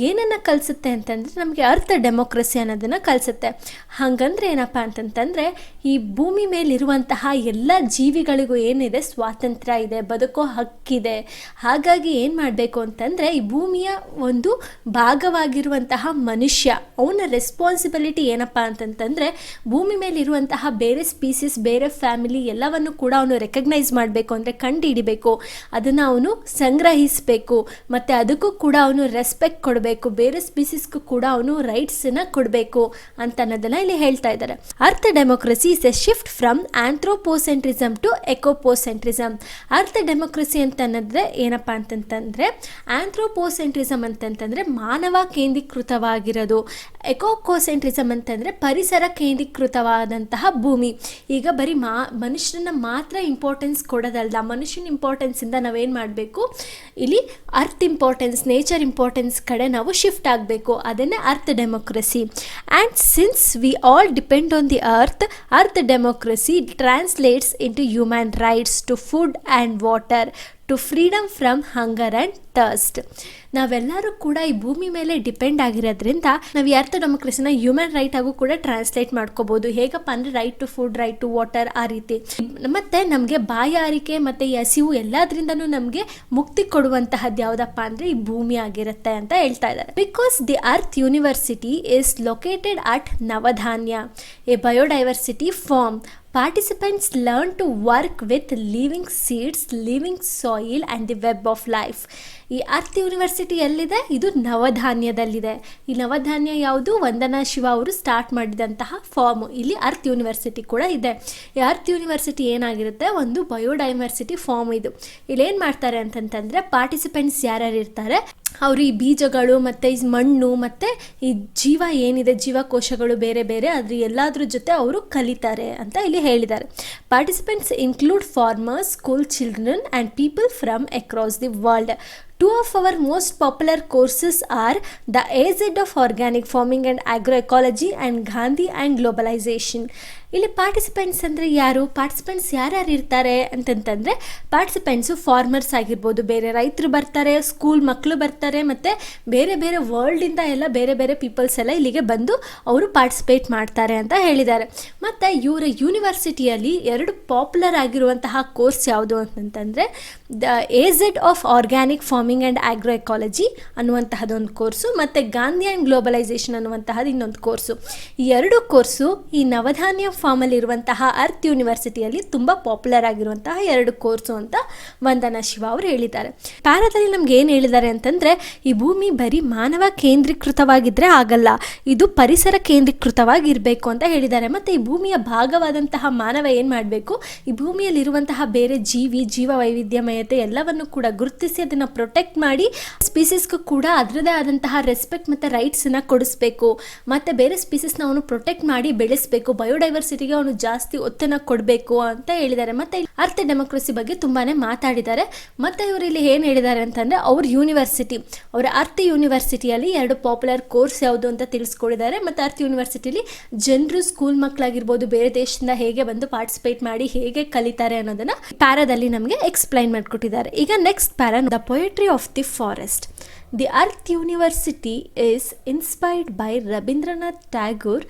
ಏನನ್ನು ಕಲಿಸುತ್ತೆ ಅಂತಂದರೆ, ನಮಗೆ ಅರ್ತ್ ಡೆಮೋಕ್ರಸಿ ಅನ್ನೋದನ್ನು ಕಲಿಸುತ್ತೆ. ಹಾಗಂದ್ರೆ ಏನಪ್ಪ ಅಂತಂತಂದರೆ, ಈ ಭೂಮಿ ಮೇಲಿರುವಂತಹ ಎಲ್ಲ ಜೀವಿಗಳಿಗೂ ಏನಿದೆ, ಸ್ವಾತಂತ್ರ್ಯ ಇದೆ, ಬದುಕೋ ಹಕ್ಕಿದೆ. ಹಾಗಾಗಿ ಏನು ಮಾಡಬೇಕು ಅಂತಂದರೆ, ಈ ಭೂಮಿಯ ಒಂದು ಭಾಗವಾಗಿರುವಂತಹ ಮನುಷ್ಯ, ಅವನ ರೆಸ್ಪಾನ್ಸಿಬಿಲಿಟಿ ಏನಪ್ಪ ಅಂತಂತಂದರೆ, ಭೂಮಿ ಮೇಲಿರುವಂತಹ ಬೇರೆ ಸ್ಪೀಸೀಸ್, ಬೇರೆ ಫ್ಯಾಮಿಲಿ ಎಲ್ಲವನ್ನು ಕೂಡ ಅವನು ರೆಕಗ್ನೈಸ್ ಮಾಡಬೇಕು, ಅಂದರೆ ಕಂಡು ಹಿಡಿಬೇಕು, ಅದನ್ನು ಅವನು ಸಂಗ್ರಹಿಸಬೇಕು, ಮತ್ತು ಅದಕ್ಕೂ ಕೂಡ ಅವನು ರೆಸ್ಪೆಕ್ಟ್ ಕೊಡಬೇಕು, ಬೇರೆ ಸ್ಪೀಸೀಸ್ಗೂ ಕೂಡ ಅವನು ರೈಟ್ಸನ್ನು ಕೊಡಬೇಕು ಅಂತ ಅನ್ನೋದನ್ನು ಇಲ್ಲಿ ಹೇಳ್ತಾ ಇದ್ದಾರೆ. Earth democracy is a shift from anthropocentrism to ecocentrism. Earth democracy ಅಂತ ಅನ್ನೋದ್ರೆ ಏನಪ್ಪ ಅಂತಂತಂದರೆ, ಆಂಥ್ರೋಪೋಸೆಂಟ್ರಿಸಮ್ ಅಂತಂತಂದರೆ ಮಾನವ ಕೇಂದ್ರೀಕೃತವಾಗಿರೋದು, ಎಕೋಕೋಸೆಂಟ್ರಿಸಮ್ ಅಂತಂದರೆ ಪರಿಸರ ಕೇಂದ್ರೀಕೃತವಾದಂತಹ ಭೂಮಿ. ಈಗ ಬರೀ ಮನುಷ್ಯನ ಮಾತ್ರ ಇಂಪಾರ್ಟೆನ್ಸ್ ಕೊಡೋದಲ್ಲ, ಮನುಷ್ಯನ ಇಂಪಾರ್ಟೆನ್ಸಿಂದ ನಾವೇನು ಮಾಡಬೇಕು, ಇಲ್ಲಿ ಅರ್ತ್ ಇಂಪಾರ್ಟೆನ್ಸ್, ನೇಚರ್ ಇಂಪಾರ್ಟೆನ್ಸ್ ಕಡೆ ನಾವು ಶಿಫ್ಟ್ ಆಗಬೇಕು. ಅದನ್ನೇ earth democracy. And since we all depend on the earth democracy translates into human rights to food and water, to freedom from hunger and thirst. ನಾವೆಲ್ಲರೂ ಕೂಡ ಈ ಭೂಮಿ ಮೇಲೆ ಡಿಪೆಂಡ್ ಆಗಿರೋದ್ರಿಂದ ನಾವು ಈ ಅರ್ತ್ ಡೆಮೋಕ್ರಸಿನ ಹ್ಯೂಮನ್ ರೈಟ್ ಆಗೂ ಕೂಡ ಟ್ರಾನ್ಸ್ಲೇಟ್ ಮಾಡ್ಕೋಬೋದು. ಹೇಗಪ್ಪ ಅಂದರೆ right to food, right to water, ಆ ರೀತಿ. ಮತ್ತು ನಮಗೆ ಬಾಯಾರಿಕೆ ಮತ್ತು ಈ ಹಸಿವು ಎಲ್ಲದರಿಂದನೂ ನಮಗೆ ಮುಕ್ತಿ ಕೊಡುವಂತಹದ್ದು ಯಾವುದಪ್ಪ ಅಂದರೆ ಈ ಭೂಮಿ ಆಗಿರುತ್ತೆ ಅಂತ ಹೇಳ್ತಾ ಇದ್ದಾರೆ. Because the earth university is located at Navdanya, a biodiversity farm. Participants learn to work with living seeds, living soil and the web of life. ಈ ಅರ್ತ್ ಯೂನಿವರ್ಸಿಟಿ ಎಲ್ಲಿದೆ? ಇದು ನವಧಾನ್ಯದಲ್ಲಿದೆ. ಈ ನವಧಾನ್ಯ ಯಾವುದು? ವಂದನಾ ಶಿವ ಅವರು ಸ್ಟಾರ್ಟ್ ಮಾಡಿದಂತಹ ಫಾರ್ಮು. ಇಲ್ಲಿ ಅರ್ತ್ ಯೂನಿವರ್ಸಿಟಿ ಕೂಡ ಇದೆ. ಈ ಅರ್ತ್ ಯೂನಿವರ್ಸಿಟಿ ಏನಾಗಿರುತ್ತೆ, ಒಂದು ಬಯೋಡೈವರ್ಸಿಟಿ ಫಾರ್ಮ್. ಇದು ಇಲ್ಲೇನು ಮಾಡ್ತಾರೆ ಅಂತಂತಂದರೆ, ಪಾರ್ಟಿಸಿಪೆಂಟ್ಸ್ ಯಾರ್ಯಾರು ಇರ್ತಾರೆ ಅವರು ಈ ಬೀಜಗಳು ಮತ್ತು ಈ ಮಣ್ಣು ಮತ್ತು ಈ ಜೀವ ಏನಿದೆ, ಜೀವಕೋಶಗಳು ಬೇರೆ ಬೇರೆ, ಅದ್ರ ಎಲ್ಲದ್ರ ಜೊತೆ ಅವರು ಕಲಿತಾರೆ ಅಂತ ಇಲ್ಲಿ ಹೇಳಿದ್ದಾರೆ. Participants include farmers, school children and people from across the world. Two of our most popular courses are the AZ of Organic Farming and Agroecology and Gandhi and Globalization. ಇಲ್ಲಿ ಪಾರ್ಟಿಸಿಪೆಂಟ್ಸ್ ಅಂದರೆ ಯಾರು? ಪಾರ್ಟಿಸಿಪೆಂಟ್ಸ್ ಯಾರ್ಯಾರು ಇರ್ತಾರೆ ಅಂತಂತಂದರೆ, ಪಾರ್ಟಿಸಿಪೆಂಟ್ಸು ಫಾರ್ಮರ್ಸ್ ಆಗಿರ್ಬೋದು, ಬೇರೆ ರೈತರು ಬರ್ತಾರೆ, ಸ್ಕೂಲ್ ಮಕ್ಕಳು ಬರ್ತಾರೆ, ಮತ್ತು ಬೇರೆ ಬೇರೆ ವರ್ಲ್ಡಿಂದ ಎಲ್ಲ ಬೇರೆ ಬೇರೆ ಪೀಪಲ್ಸ್ ಎಲ್ಲ ಇಲ್ಲಿಗೆ ಬಂದು ಅವರು ಪಾರ್ಟಿಸಿಪೇಟ್ ಮಾಡ್ತಾರೆ ಅಂತ ಹೇಳಿದ್ದಾರೆ. ಮತ್ತು ಇವರ ಯೂನಿವರ್ಸಿಟಿಯಲ್ಲಿ 2 ಪಾಪ್ಯುಲರ್ ಆಗಿರುವಂತಹ ಕೋರ್ಸ್ ಯಾವುದು ಅಂತಂತಂದರೆ, the AZ of organic farming and agro ecology ಅನ್ನುವಂತಹದೊಂದು ಕೋರ್ಸು, ಮತ್ತು ಗಾಂಧಿ ಆ್ಯಂಡ್ ಗ್ಲೋಬಲೈಸೇಷನ್ ಅನ್ನುವಂತಹದ್ದು ಇನ್ನೊಂದು ಕೋರ್ಸು. ಈ 2 ಕೋರ್ಸು ಈ ನವಧಾನ್ಯ ಫಾರ್ಮಲ್ಲಿರುವಂತಹ ಅರ್ತ್ ಯೂನಿವರ್ಸಿಟಿಯಲ್ಲಿ ತುಂಬ ಪಾಪ್ಯುಲರ್ ಆಗಿರುವಂತಹ 2 ಕೋರ್ಸು ಅಂತ ವಂದನಾ ಶಿವ ಅವರು ಹೇಳಿದ್ದಾರೆ. ಪ್ಯಾರಾದಲ್ಲಿ ನಮ್ಗೆ ಏನು ಹೇಳಿದ್ದಾರೆ ಅಂತಂದರೆ, ಈ ಭೂಮಿ ಬರೀ ಮಾನವ ಕೇಂದ್ರೀಕೃತವಾಗಿದ್ದರೆ ಆಗಲ್ಲ, ಇದು ಪರಿಸರ ಕೇಂದ್ರೀಕೃತವಾಗಿರಬೇಕು ಅಂತ ಹೇಳಿದ್ದಾರೆ. ಮತ್ತು ಈ ಭೂಮಿಯ ಭಾಗವಾದಂತಹ ಮಾನವ ಏನು ಮಾಡಬೇಕು, ಈ ಭೂಮಿಯಲ್ಲಿರುವಂತಹ ಬೇರೆ ಜೀವ ವೈವಿಧ್ಯಮಯತೆ ಎಲ್ಲವನ್ನು ಕೂಡ ಗುರುತಿಸಿ ಅದನ್ನು ಪ್ರೊಟೆಕ್ಟ್ ಮಾಡಿ ಸ್ಪೀಸೀಸ್ಗೂ ಕೂಡ ಅದರದೇ ಆದಂತಹ ರೆಸ್ಪೆಕ್ಟ್ ಮತ್ತು ರೈಟ್ಸನ್ನು ಕೊಡಿಸ್ಬೇಕು, ಮತ್ತು ಬೇರೆ ಸ್ಪೀಸೀಸ್ನ ಅವನು ಪ್ರೊಟೆಕ್ಟ್ ಮಾಡಿ ಬೆಳೆಸಬೇಕು, ಬಯೋಡೈವರ್ಸಿಟಿಗೆ ಅವನು ಜಾಸ್ತಿ ಒತ್ತನ್ನು ಕೊಡಬೇಕು ಅಂತ ಹೇಳಿದ್ದಾರೆ. ಮತ್ತು ಅರ್ತ್ ಡೆಮೋಕ್ರಸಿ ಬಗ್ಗೆ ತುಂಬಾ ಮಾತಾಡಿದ್ದಾರೆ. ಮತ್ತು ಇವರು ಇಲ್ಲಿ ಏನು ಹೇಳಿದ್ದಾರೆ ಅಂತಂದರೆ, ಅವರ ಅರ್ತ್ ಯೂನಿವರ್ಸಿಟಿಯಲ್ಲಿ 2 ಪಾಪ್ಯುಲರ್ ಕೋರ್ಸ್ ಯಾವುದು ಅಂತ ತಿಳಿಸ್ಕೊಡಿದ್ದಾರೆ. ಮತ್ತು ಅರ್ತ್ ಯೂನಿವರ್ಸಿಟಿಲಿ ಜನರು, ಸ್ಕೂಲ್ ಮಕ್ಕಳಾಗಿರ್ಬೋದು, ಬೇರೆ ದೇಶದಿಂದ ಹೇಗೆ ಬಂದು ಪಾರ್ಟಿಸಿಪೇಟ್ ಮಾಡಿ ಹೇಗೆ ಕಲಿತಾರೆ ಅನ್ನೋದನ್ನು ಪ್ಯಾರಾದಲ್ಲಿ ನಮಗೆ ಎಕ್ಸ್ಪ್ಲೈನ್ ಮಾಡಿಕೊಟ್ಟಿದ್ದಾರೆ. ಈಗ next para, the poetry of the forest. The Earth University is inspired by Rabindranath Tagore,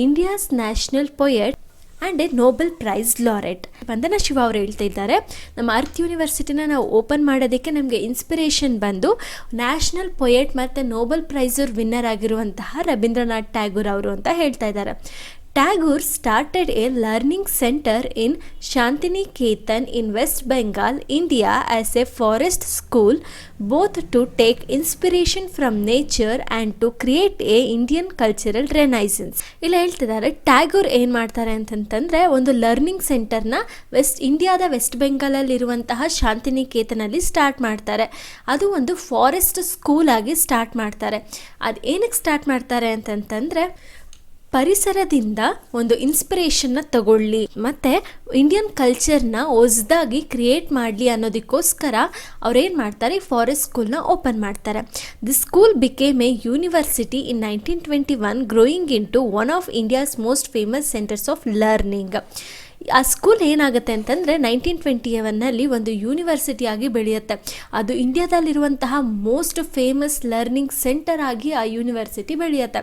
India's national poet and a Nobel prize laureate. Vandana Shiva ಅವರು ಹೇಳ್ತಾ ಇದ್ದಾರೆ, ನಮ್ಮ ಅರ್ತ್ ಯೂನಿವರ್ಸಿಟಿನ ನಾವು ಓಪನ್ ಮಾಡೋದಕ್ಕೆ ನಮಗೆ ಇನ್ಸ್ಪಿರೇಷನ್ ಬಂದು ನ್ಯಾಷನಲ್ ಪೊಯೆಟ್ ಮತ್ತು ನೋಬೆಲ್ ಪ್ರೈಸರ್ ವಿನ್ನರ್ ಆಗಿರುವಂತಹ ರವೀಂದ್ರನಾಥ್ ಟ್ಯಾಗೂರ್ ಅವರು ಅಂತ ಹೇಳ್ತಾ ಇದ್ದಾರೆ. Tagore started a learning center in Shantiniketan in West Bengal, India as a forest school, both to take inspiration from nature and to create a Indian cultural renaissance. ಇಲ್ಲ ಹೇಳ್ತಿದ್ದಾರೆ, ಟ್ಯಾಗೋರ್ ಏನು ಮಾಡ್ತಾರೆ ಅಂತಂತಂದರೆ, ಒಂದು ಲರ್ನಿಂಗ್ ಸೆಂಟರ್ನ ಇಂಡಿಯಾದ ವೆಸ್ಟ್ ಬೆಂಗಾಲಲ್ಲಿರುವಂತಹ ಶಾಂತಿನಿಕೇತನಲ್ಲಿ ಸ್ಟಾರ್ಟ್ ಮಾಡ್ತಾರೆ. ಅದು ಒಂದು ಫಾರೆಸ್ಟ್ ಸ್ಕೂಲ್ ಆಗಿ ಸ್ಟಾರ್ಟ್ ಮಾಡ್ತಾರೆ. ಅದು ಏನಕ್ಕೆ ಸ್ಟಾರ್ಟ್ ಮಾಡ್ತಾರೆ ಅಂತಂತಂದರೆ, ಪರಿಸರದಿಂದ ಒಂದು ಇನ್ಸ್ಪಿರೇಷನ್ನ ತಗೊಳ್ಳಿ ಮತ್ತು ಇಂಡಿಯನ್ ಕಲ್ಚರ್ನ ಹೊಸದಾಗಿ ಕ್ರಿಯೇಟ್ ಮಾಡಲಿ ಅನ್ನೋದಕ್ಕೋಸ್ಕರ ಅವ್ರೇನು ಮಾಡ್ತಾರೆ, ಈ ಫಾರೆಸ್ಟ್ ಸ್ಕೂಲ್ನ ಓಪನ್ ಮಾಡ್ತಾರೆ. The school became a university in 1921, growing in to one of India's most famous centres of learning. ಆ ಸ್ಕೂಲ್ ಏನಾಗುತ್ತೆ ಅಂತಂದರೆ 1921ನಲ್ಲಿ ಒಂದು ಯೂನಿವರ್ಸಿಟಿ ಆಗಿ ಬೆಳೆಯುತ್ತೆ. ಅದು ಇಂಡಿಯಾದಲ್ಲಿರುವಂತಹ ಮೋಸ್ಟ್ ಫೇಮಸ್ ಲರ್ನಿಂಗ್ ಸೆಂಟರ್ ಆಗಿ ಆ ಯೂನಿವರ್ಸಿಟಿ ಬೆಳೆಯುತ್ತೆ.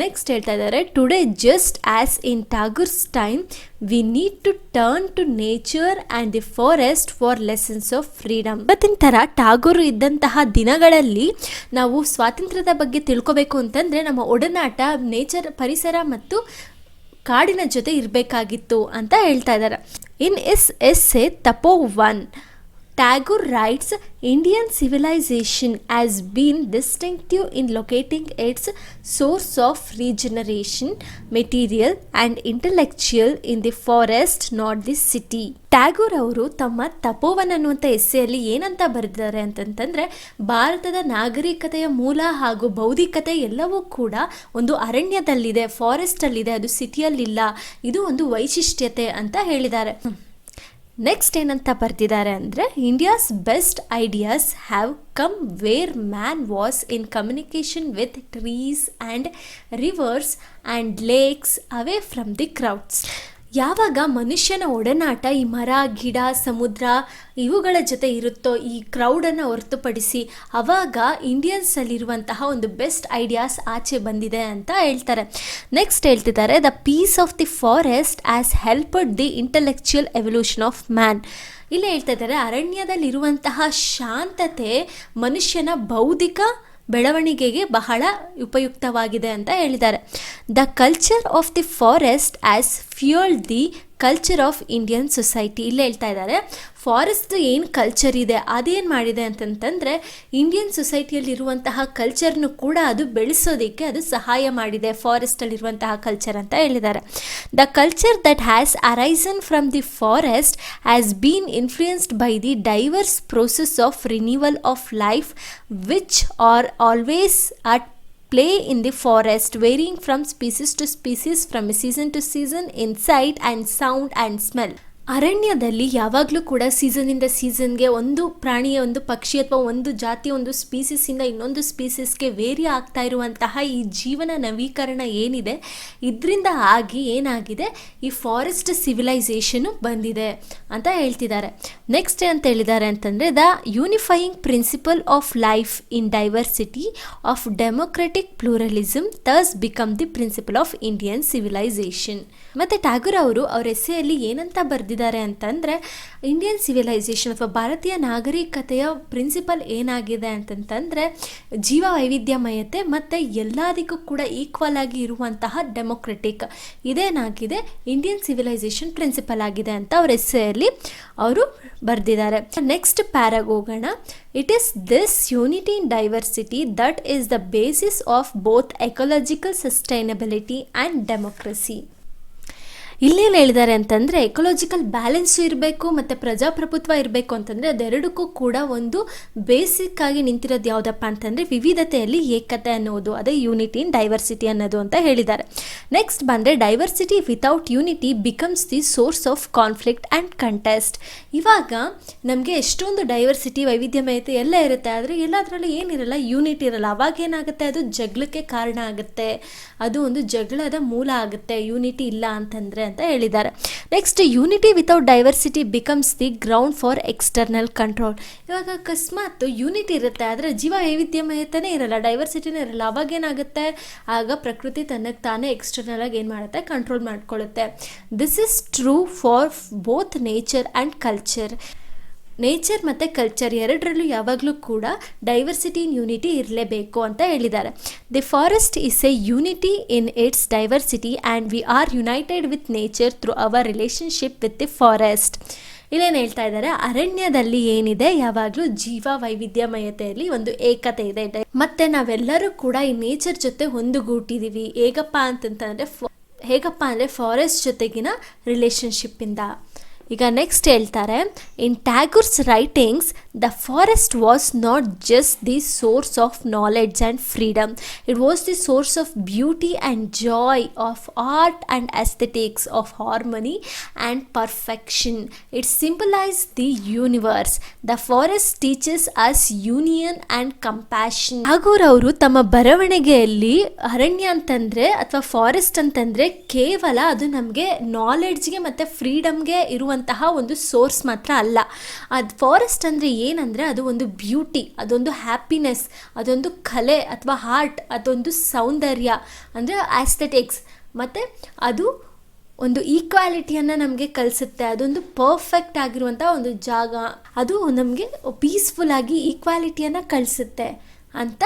ನೆಕ್ಸ್ಟ್ ಹೇಳ್ತಾ ಇದ್ದಾರೆ, today just as in Tagore's time we need to turn to nature and the forest for lessons of freedom. ಇವತ್ತಿನ ಥರ ಟಾಗೂರು ಇದ್ದಂತಹ ದಿನಗಳಲ್ಲಿ ನಾವು ಸ್ವಾತಂತ್ರ್ಯದ ಬಗ್ಗೆ ತಿಳ್ಕೊಬೇಕು ಅಂತಂದರೆ ನಮ್ಮ ಒಡನಾಟ ನೇಚರ್, ಪರಿಸರ ಮತ್ತು ಕಾಡಿನ ಜೊತೆ ಇರಬೇಕಾಗಿತ್ತು ಅಂತ ಹೇಳ್ತಾ ಇದ್ದಾರೆ. In essay Tapovan, Tagore writes, Indian civilization has been distinctive in locating its source of regeneration, material and intellectual in the forest, not the city. Tagore ಅವರು ತಮ್ಮ ತಪೋವನ್ ಅನ್ನುವಂಥ ಎಸ್ಸೆಯಲ್ಲಿ ಏನಂತ ಬರೆದಿದ್ದಾರೆ ಅಂತಂತಂದರೆ, ಭಾರತದ ನಾಗರಿಕತೆಯ ಮೂಲ ಹಾಗೂ ಬೌದ್ಧಿಕತೆ ಎಲ್ಲವೂ ಕೂಡ ಒಂದು ಅರಣ್ಯದಲ್ಲಿದೆ, ಫಾರೆಸ್ಟಲ್ಲಿದೆ, ಅದು ಸಿಟಿಯಲ್ಲಿಲ್ಲ. ಇದು ಒಂದು ವೈಶಿಷ್ಟ್ಯತೆ ಅಂತ ಹೇಳಿದ್ದಾರೆ. ನೆಕ್ಸ್ಟ್ ಏನಂತ ಬರ್ತಿದ್ದಾರೆ ಅಂದರೆ, India's best ideas have come where man was in communication with trees and rivers and lakes away from the crowds. ಯಾವಾಗ ಮನುಷ್ಯನ ಒಡನಾಟ ಈ ಮರ, ಗಿಡ, ಸಮುದ್ರ ಇವುಗಳ ಜೊತೆ ಇರುತ್ತೋ, ಈ ಕ್ರೌಡನ್ನು ಹೊರತುಪಡಿಸಿ, ಆವಾಗ ಇಂಡಿಯನ್ಸಲ್ಲಿರುವಂತಹ ಒಂದು ಬೆಸ್ಟ್ ಐಡಿಯಾಸ್ ಆಚೆ ಬಂದಿದೆ ಅಂತ ಹೇಳ್ತಾರೆ. ನೆಕ್ಸ್ಟ್ ಹೇಳ್ತಿದ್ದಾರೆ, the peace of the forest has helped the intellectual evolution of man. ಇಲ್ಲೇ ಹೇಳ್ತಾ ಇದ್ದಾರೆ, ಅರಣ್ಯದಲ್ಲಿರುವಂತಹ ಶಾಂತತೆ ಮನುಷ್ಯನ ಬೌದ್ಧಿಕ ಬೆಳವಣಿಗೆಗೆ ಬಹಳ ಉಪಯುಕ್ತವಾಗಿದೆ ಅಂತ ಹೇಳಿದ್ದಾರೆ. The culture of the forest has fuelled the culture of Indian society. ಇಲ್ಲೇ ಹೇಳ್ತಾ ಇದ್ದಾರೆ, ಫಾರೆಸ್ಟ್ ಏನು ಕಲ್ಚರ್ ಇದೆ ಅದೇನು ಮಾಡಿದೆ ಅಂತಂತಂದರೆ, ಇಂಡಿಯನ್ ಸೊಸೈಟಿಯಲ್ಲಿರುವಂತಹ ಕಲ್ಚರ್ನು ಕೂಡ ಅದು ಬೆಳೆಸೋದಕ್ಕೆ ಅದು ಸಹಾಯ ಮಾಡಿದೆ, ಫಾರೆಸ್ಟಲ್ಲಿರುವಂತಹ ಕಲ್ಚರ್ ಅಂತ ಹೇಳಿದ್ದಾರೆ. The culture that has arisen from the forest has been influenced by the diverse process of renewal of life which are always at play in the forest, varying from species to species, from season to season, in sight and sound and smell. ಅರಣ್ಯದಲ್ಲಿ ಯಾವಾಗಲೂ ಕೂಡ ಸೀಸನಿಂದ ಸೀಸನ್ಗೆ ಒಂದು ಪ್ರಾಣಿಯ ಒಂದು ಪಕ್ಷಿ ಅಥವಾ ಒಂದು ಜಾತಿಯ ಒಂದು ಸ್ಪೀಸಿಸಿಂದ ಇನ್ನೊಂದು ಸ್ಪೀಸಿಸ್ಗೆ ವೇರಿ ಆಗ್ತಾ ಇರುವಂತಹ ಈ ಜೀವನ ನವೀಕರಣ ಏನಿದೆ, ಇದರಿಂದ ಆಗಿ ಏನಾಗಿದೆ, ಈ ಫಾರೆಸ್ಟ್ ಸಿವಿಲೈಸೇಷನು ಬಂದಿದೆ ಅಂತ ಹೇಳ್ತಿದ್ದಾರೆ. ನೆಕ್ಸ್ಟ್ ಅಂತ ಹೇಳಿದ್ದಾರೆ ಅಂತಂದರೆ, the unifying principle of life in diversity of democratic pluralism thus become the principle of Indian civilisation. ಮತ್ತು ಟ್ಯಾಗೂರ್ ಅವರು ಅವ್ರ ಎಸ್ಸೆಯಲ್ಲಿ ಏನಂತ ಬರೆದಿದ್ದಾರೆ ಅಂತಂದರೆ, ಇಂಡಿಯನ್ ಸಿವಿಲೈಸೇಷನ್ ಅಥವಾ ಭಾರತೀಯ ನಾಗರಿಕತೆಯ ಪ್ರಿನ್ಸಿಪಲ್ ಏನಾಗಿದೆ ಅಂತಂತಂದರೆ ಜೀವ ವೈವಿಧ್ಯಮಯತೆ ಮತ್ತು ಎಲ್ಲದಕ್ಕೂ ಕೂಡ ಈಕ್ವಲ್ ಆಗಿ ಇರುವಂತಹ ಡೆಮೊಕ್ರೆಟಿಕ್, ಇದೇನಾಗಿದೆ ಇಂಡಿಯನ್ ಸಿವಿಲೈಸೇಷನ್ ಪ್ರಿನ್ಸಿಪಲ್ ಆಗಿದೆ ಅಂತ ಅವ್ರ ಎಸ್ಸೆಯಲ್ಲಿ ಅವರು ಬರೆದಿದ್ದಾರೆ. ನೆಕ್ಸ್ಟ್ ಪ್ಯಾರಾಗ್ ಹೋಗೋಣ. It is this unity in diversity that is the basis of both ecological sustainability and democracy. ಇಲ್ಲೇನು ಹೇಳಿದ್ದಾರೆ ಅಂತಂದರೆ, ಎಕೋಲಾಜಿಕಲ್ ಬ್ಯಾಲೆನ್ಸು ಇರಬೇಕು ಮತ್ತು ಪ್ರಜಾಪ್ರಭುತ್ವ ಇರಬೇಕು ಅಂತಂದರೆ ಅದೆರಡಕ್ಕೂ ಕೂಡ ಒಂದು ಬೇಸಿಕ್ ಆಗಿ ನಿಂತಿರೋದು ಯಾವುದಪ್ಪ ಅಂತಂದರೆ ವಿವಿಧತೆಯಲ್ಲಿ ಏಕತೆ ಅನ್ನೋದು, ಅದೇ ಯೂನಿಟಿ ಇನ್ ಡೈವರ್ಸಿಟಿ ಅನ್ನೋದು ಅಂತ ಹೇಳಿದ್ದಾರೆ. ನೆಕ್ಸ್ಟ್ ಬಂದರೆ, diversity without unity becomes the source of conflict and contest. ಇವಾಗ ನಮಗೆ ಎಷ್ಟೊಂದು ಡೈವರ್ಸಿಟಿ ವೈವಿಧ್ಯಮಯತೆ ಎಲ್ಲ ಇರುತ್ತೆ, ಆದರೆ ಎಲ್ಲದರಲ್ಲೂ ಏನಿರಲ್ಲ, ಯೂನಿಟಿ ಇರಲ್ಲ. ಅವಾಗ ಏನಾಗುತ್ತೆ, ಅದು ಜಗಳಕ್ಕೆ ಕಾರಣ ಆಗುತ್ತೆ, ಅದು ಒಂದು ಜಗಳದ ಮೂಲ ಆಗುತ್ತೆ ಯೂನಿಟಿ ಇಲ್ಲ ಅಂತಂದರೆ ಅಂತ ಹೇಳಿದ್ದಾರೆ. Next, unity without diversity becomes the ground for external control. ಇವಾಗ ಅಕಸ್ಮಾತ್ ಯೂನಿಟಿ ಇರುತ್ತೆ ಆದರೆ ಜೀವ ವೈವಿಧ್ಯಮಯತೆನೇ ಇರಲ್ಲ, ಡೈವರ್ಸಿಟಿನೇ ಇರಲ್ಲ, ಅವಾಗ ಏನಾಗುತ್ತೆ, ಆಗ ಪ್ರಕೃತಿ ತನ್ನಕ್ಕೆ ತಾನೇ ಎಕ್ಸ್ಟರ್ನಲ್ ಆಗಿ ಏನು ಮಾಡುತ್ತೆ, ಕಂಟ್ರೋಲ್ ಮಾಡ್ಕೊಳ್ಳುತ್ತೆ. This is true for both nature and culture. Nature ಮತ್ತು ಕಲ್ಚರ್ ಎರಡರಲ್ಲೂ ಯಾವಾಗಲೂ ಕೂಡ ಡೈವರ್ಸಿಟಿ ಇನ್ ಯೂನಿಟಿ ಇರಲೇಬೇಕು ಅಂತ ಹೇಳಿದ್ದಾರೆ. The forest is a unity in its diversity and we are united with nature through our relationship with the forest. ಇಲ್ಲೇನು ಹೇಳ್ತಾ ಇದ್ದಾರೆ, ಅರಣ್ಯದಲ್ಲಿ ಏನಿದೆ ಯಾವಾಗಲೂ ಜೀವ ವೈವಿಧ್ಯಮಯತೆಯಲ್ಲಿ ಒಂದು ಏಕತೆ ಇದೆ, ಮತ್ತು ನಾವೆಲ್ಲರೂ ಕೂಡ ಈ ನೇಚರ್ ಜೊತೆ ಹೊಂದುಗೂಟಿದ್ದೀವಿ. ಹೇಗಪ್ಪ ಅಂದರೆ ಫಾರೆಸ್ಟ್ ಜೊತೆಗಿನ ರಿಲೇಷನ್ಶಿಪ್ಪಿಂದ. ಈಗ ನೆಕ್ಸ್ಟ್ ಹೇಳ್ತಾರೆ, in Tagore's writings the forest was not just the source of knowledge and freedom, it was the source of beauty and joy, of art and aesthetics, of harmony and perfection. It symbolise the universe. The forest teaches us union and compassion. Tagore ಅವರು ತಮ್ಮ ಬರವಣಿಗೆಯಲ್ಲಿ ಅರಣ್ಯ ಅಂತಂದರೆ ಅಥವಾ ಫಾರೆಸ್ಟ್ ಅಂತಂದರೆ ಕೇವಲ ಅದು ನಮಗೆ ನಾಲೆಡ್ಜ್ಗೆ ಮತ್ತು ಫ್ರೀಡಮ್ಗೆ ಇರುವಂತಹ ಒಂದು ಸೋರ್ಸ್ ಮಾತ್ರ ಅಲ್ಲ. ಅದು ಫಾರೆಸ್ಟ್ ಅಂದರೆ ಏನಂದರೆ ಅದು ಒಂದು ಬ್ಯೂಟಿ, ಅದೊಂದು ಹ್ಯಾಪಿನೆಸ್, ಅದೊಂದು ಕಲೆ ಅಥವಾ ಆರ್ಟ್, ಅದೊಂದು ಸೌಂದರ್ಯ ಅಂದರೆ ಆಸ್ಥೆಟಿಕ್ಸ್, ಮತ್ತು ಅದು ಒಂದು ಈಕ್ವಾಲಿಟಿಯನ್ನು ನಮಗೆ ಕಲಿಸುತ್ತೆ. ಅದೊಂದು ಪರ್ಫೆಕ್ಟ್ ಆಗಿರುವಂಥ ಒಂದು ಜಾಗ, ಅದು ನಮಗೆ ಪೀಸ್ಫುಲ್ಲಾಗಿ ಈಕ್ವಾಲಿಟಿಯನ್ನು ಕಲಿಸುತ್ತೆ ಅಂತ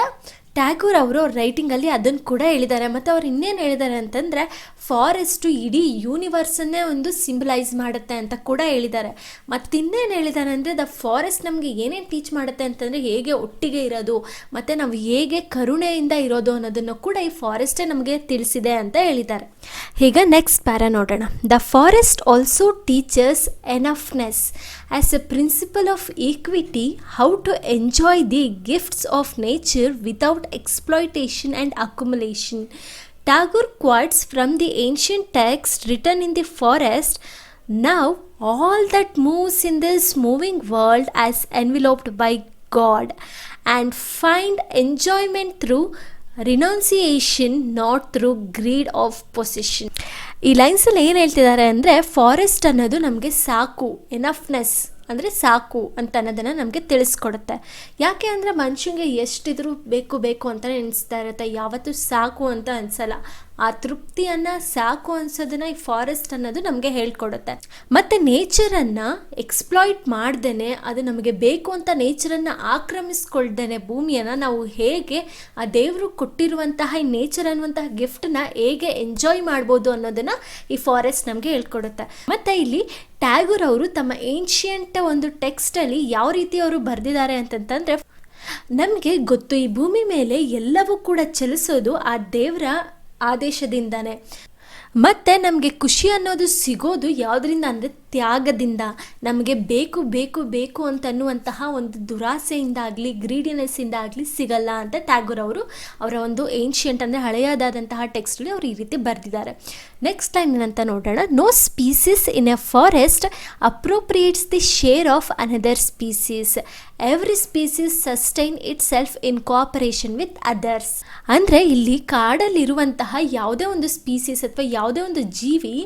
ಟ್ಯಾಗೂರ್ ಅವರು ಅವ್ರ ರೈಟಿಂಗಲ್ಲಿ ಅದನ್ನು ಕೂಡ ಹೇಳಿದ್ದಾರೆ. ಮತ್ತು ಅವ್ರು ಇನ್ನೇನು ಹೇಳಿದ್ದಾರೆ ಅಂತಂದರೆ, ಫಾರೆಸ್ಟು ಇಡೀ ಯೂನಿವರ್ಸನ್ನೇ ಒಂದು ಸಿಂಬಲೈಸ್ ಮಾಡುತ್ತೆ ಅಂತ ಕೂಡ ಹೇಳಿದ್ದಾರೆ. ಮತ್ತು ಇನ್ನೇನು ಹೇಳಿದ್ದಾರೆ ಅಂದರೆ, ದ ಫಾರೆಸ್ಟ್ ನಮಗೆ ಏನೇನು ಟೀಚ್ ಮಾಡುತ್ತೆ ಅಂತಂದರೆ ಹೇಗೆ ಒಟ್ಟಿಗೆ ಇರೋದು ಮತ್ತು ನಾವು ಹೇಗೆ ಕರುಣೆಯಿಂದ ಇರೋದು ಅನ್ನೋದನ್ನು ಕೂಡ ಈ ಫಾರೆಸ್ಟೇ ನಮಗೆ ತಿಳಿಸಿದೆ ಅಂತ ಹೇಳಿದ್ದಾರೆ. ಈಗ ನೆಕ್ಸ್ಟ್ ಪ್ಯಾರಾ ನೋಡೋಣ. The forest also teachers enoughness as a principle of equity, how to enjoy the gifts of nature without exploitation and accumulation. Tagore quotes from the ancient text written in the forest, now all that moves in this moving world as enveloped by God, and find enjoyment through renunciation not through greed of position. ಈ ಲೈನ್ಸಲ್ಲಿ ಏನು ಹೇಳ್ತಿದ್ದಾರೆ ಅಂದರೆ, ಫಾರೆಸ್ಟ್ ಅನ್ನೋದು ನಮಗೆ ಸಾಕು, ಎನಫ್ನೆಸ್ ಅಂದರೆ ಸಾಕು ಅಂತ ಅನ್ನೋದನ್ನು ನಮಗೆ ತಿಳಿಸ್ಕೊಡುತ್ತೆ. ಯಾಕೆ ಅಂದರೆ ಮನುಷ್ಯನಿಗೆ ಎಷ್ಟಿದ್ರೂ ಬೇಕು ಅಂತಲೇ ಅನಿಸ್ತಾ ಇರುತ್ತೆ, ಯಾವತ್ತೂ ಸಾಕು ಅಂತ ಅನಿಸಲ್ಲ. ಆ ತೃಪ್ತಿಯನ್ನು ಸಾಕು ಅನಿಸೋದನ್ನು ಈ ಫಾರೆಸ್ಟ್ ಅನ್ನೋದು ನಮಗೆ ಹೇಳ್ಕೊಡುತ್ತೆ. ಮತ್ತು ನೇಚರನ್ನು ಎಕ್ಸ್ಪ್ಲಾಯ್ಟ್ ಮಾಡ್ದೇ, ಅದು ನಮಗೆ ಬೇಕು ಅಂತ ನೇಚರನ್ನು ಆಕ್ರಮಿಸ್ಕೊಳ್ದೇ ಭೂಮಿಯನ್ನು ನಾವು ಹೇಗೆ ಆ ದೇವರು ಕೊಟ್ಟಿರುವಂತಹ ಈ ನೇಚರ್ ಅನ್ನುವಂತಹ ಗಿಫ್ಟನ್ನ ಹೇಗೆ ಎಂಜಾಯ್ ಮಾಡ್ಬೋದು ಅನ್ನೋದನ್ನು ಈ ಫಾರೆಸ್ಟ್ ನಮಗೆ ಹೇಳ್ಕೊಡುತ್ತೆ. ಮತ್ತು ಇಲ್ಲಿ ಟ್ಯಾಗೂರ್ ಅವರು ತಮ್ಮ ಏನ್ಷಿಯಂಟ್ ಒಂದು ಟೆಕ್ಸ್ಟಲ್ಲಿ ಯಾವ ರೀತಿ ಅವರು ಬರೆದಿದ್ದಾರೆ ಅಂತಂತಂದರೆ, ನಮಗೆ ಗೊತ್ತು ಈ ಭೂಮಿ ಮೇಲೆ ಎಲ್ಲವೂ ಕೂಡ ಚಲಿಸೋದು ಆ ದೇವರ ಆದೇಶದಿಂದಾನೆ. ಮತ್ತು ನಮಗೆ ಖುಷಿ ಅನ್ನೋದು ಸಿಗೋದು ಯಾವುದರಿಂದ ಅಂದರೆ ತ್ಯಾಗದಿಂದ. ನಮಗೆ ಬೇಕು ಬೇಕು ಬೇಕು ಅಂತನ್ನುವಂತಹ ಒಂದು ದುರಾಸೆಯಿಂದ ಆಗಲಿ ಗ್ರೀಡಿನೆಸ್ಸಿಂದ ಆಗಲಿ ಸಿಗಲ್ಲ ಅಂತ ಟ್ಯಾಗೋರ್ ಅವರು ಅವರ ಒಂದು ಏನ್ಷಿಯಂಟ್ ಅಂದರೆ ಹಳೆಯದಾದಂತಹ ಟೆಕ್ಸ್ಟಲ್ಲಿ ಅವರು ಈ ರೀತಿ ಬರೆದಿದ್ದಾರೆ. ನೆಕ್ಸ್ಟ್ ಲೈನ್ ಏನಂತ ನೋಡೋಣ. No species in a forest appropriates the share of another species. Every species sustain itself in cooperation with others. ಅಂದರೆ ಇಲ್ಲಿ ಕಾಡಲ್ಲಿರುವಂತಹ ಯಾವುದೇ ಒಂದು ಸ್ಪೀಸೀಸ್ ಅಥವಾ ಯಾವುದೇ ಒಂದು ಜೀವಿ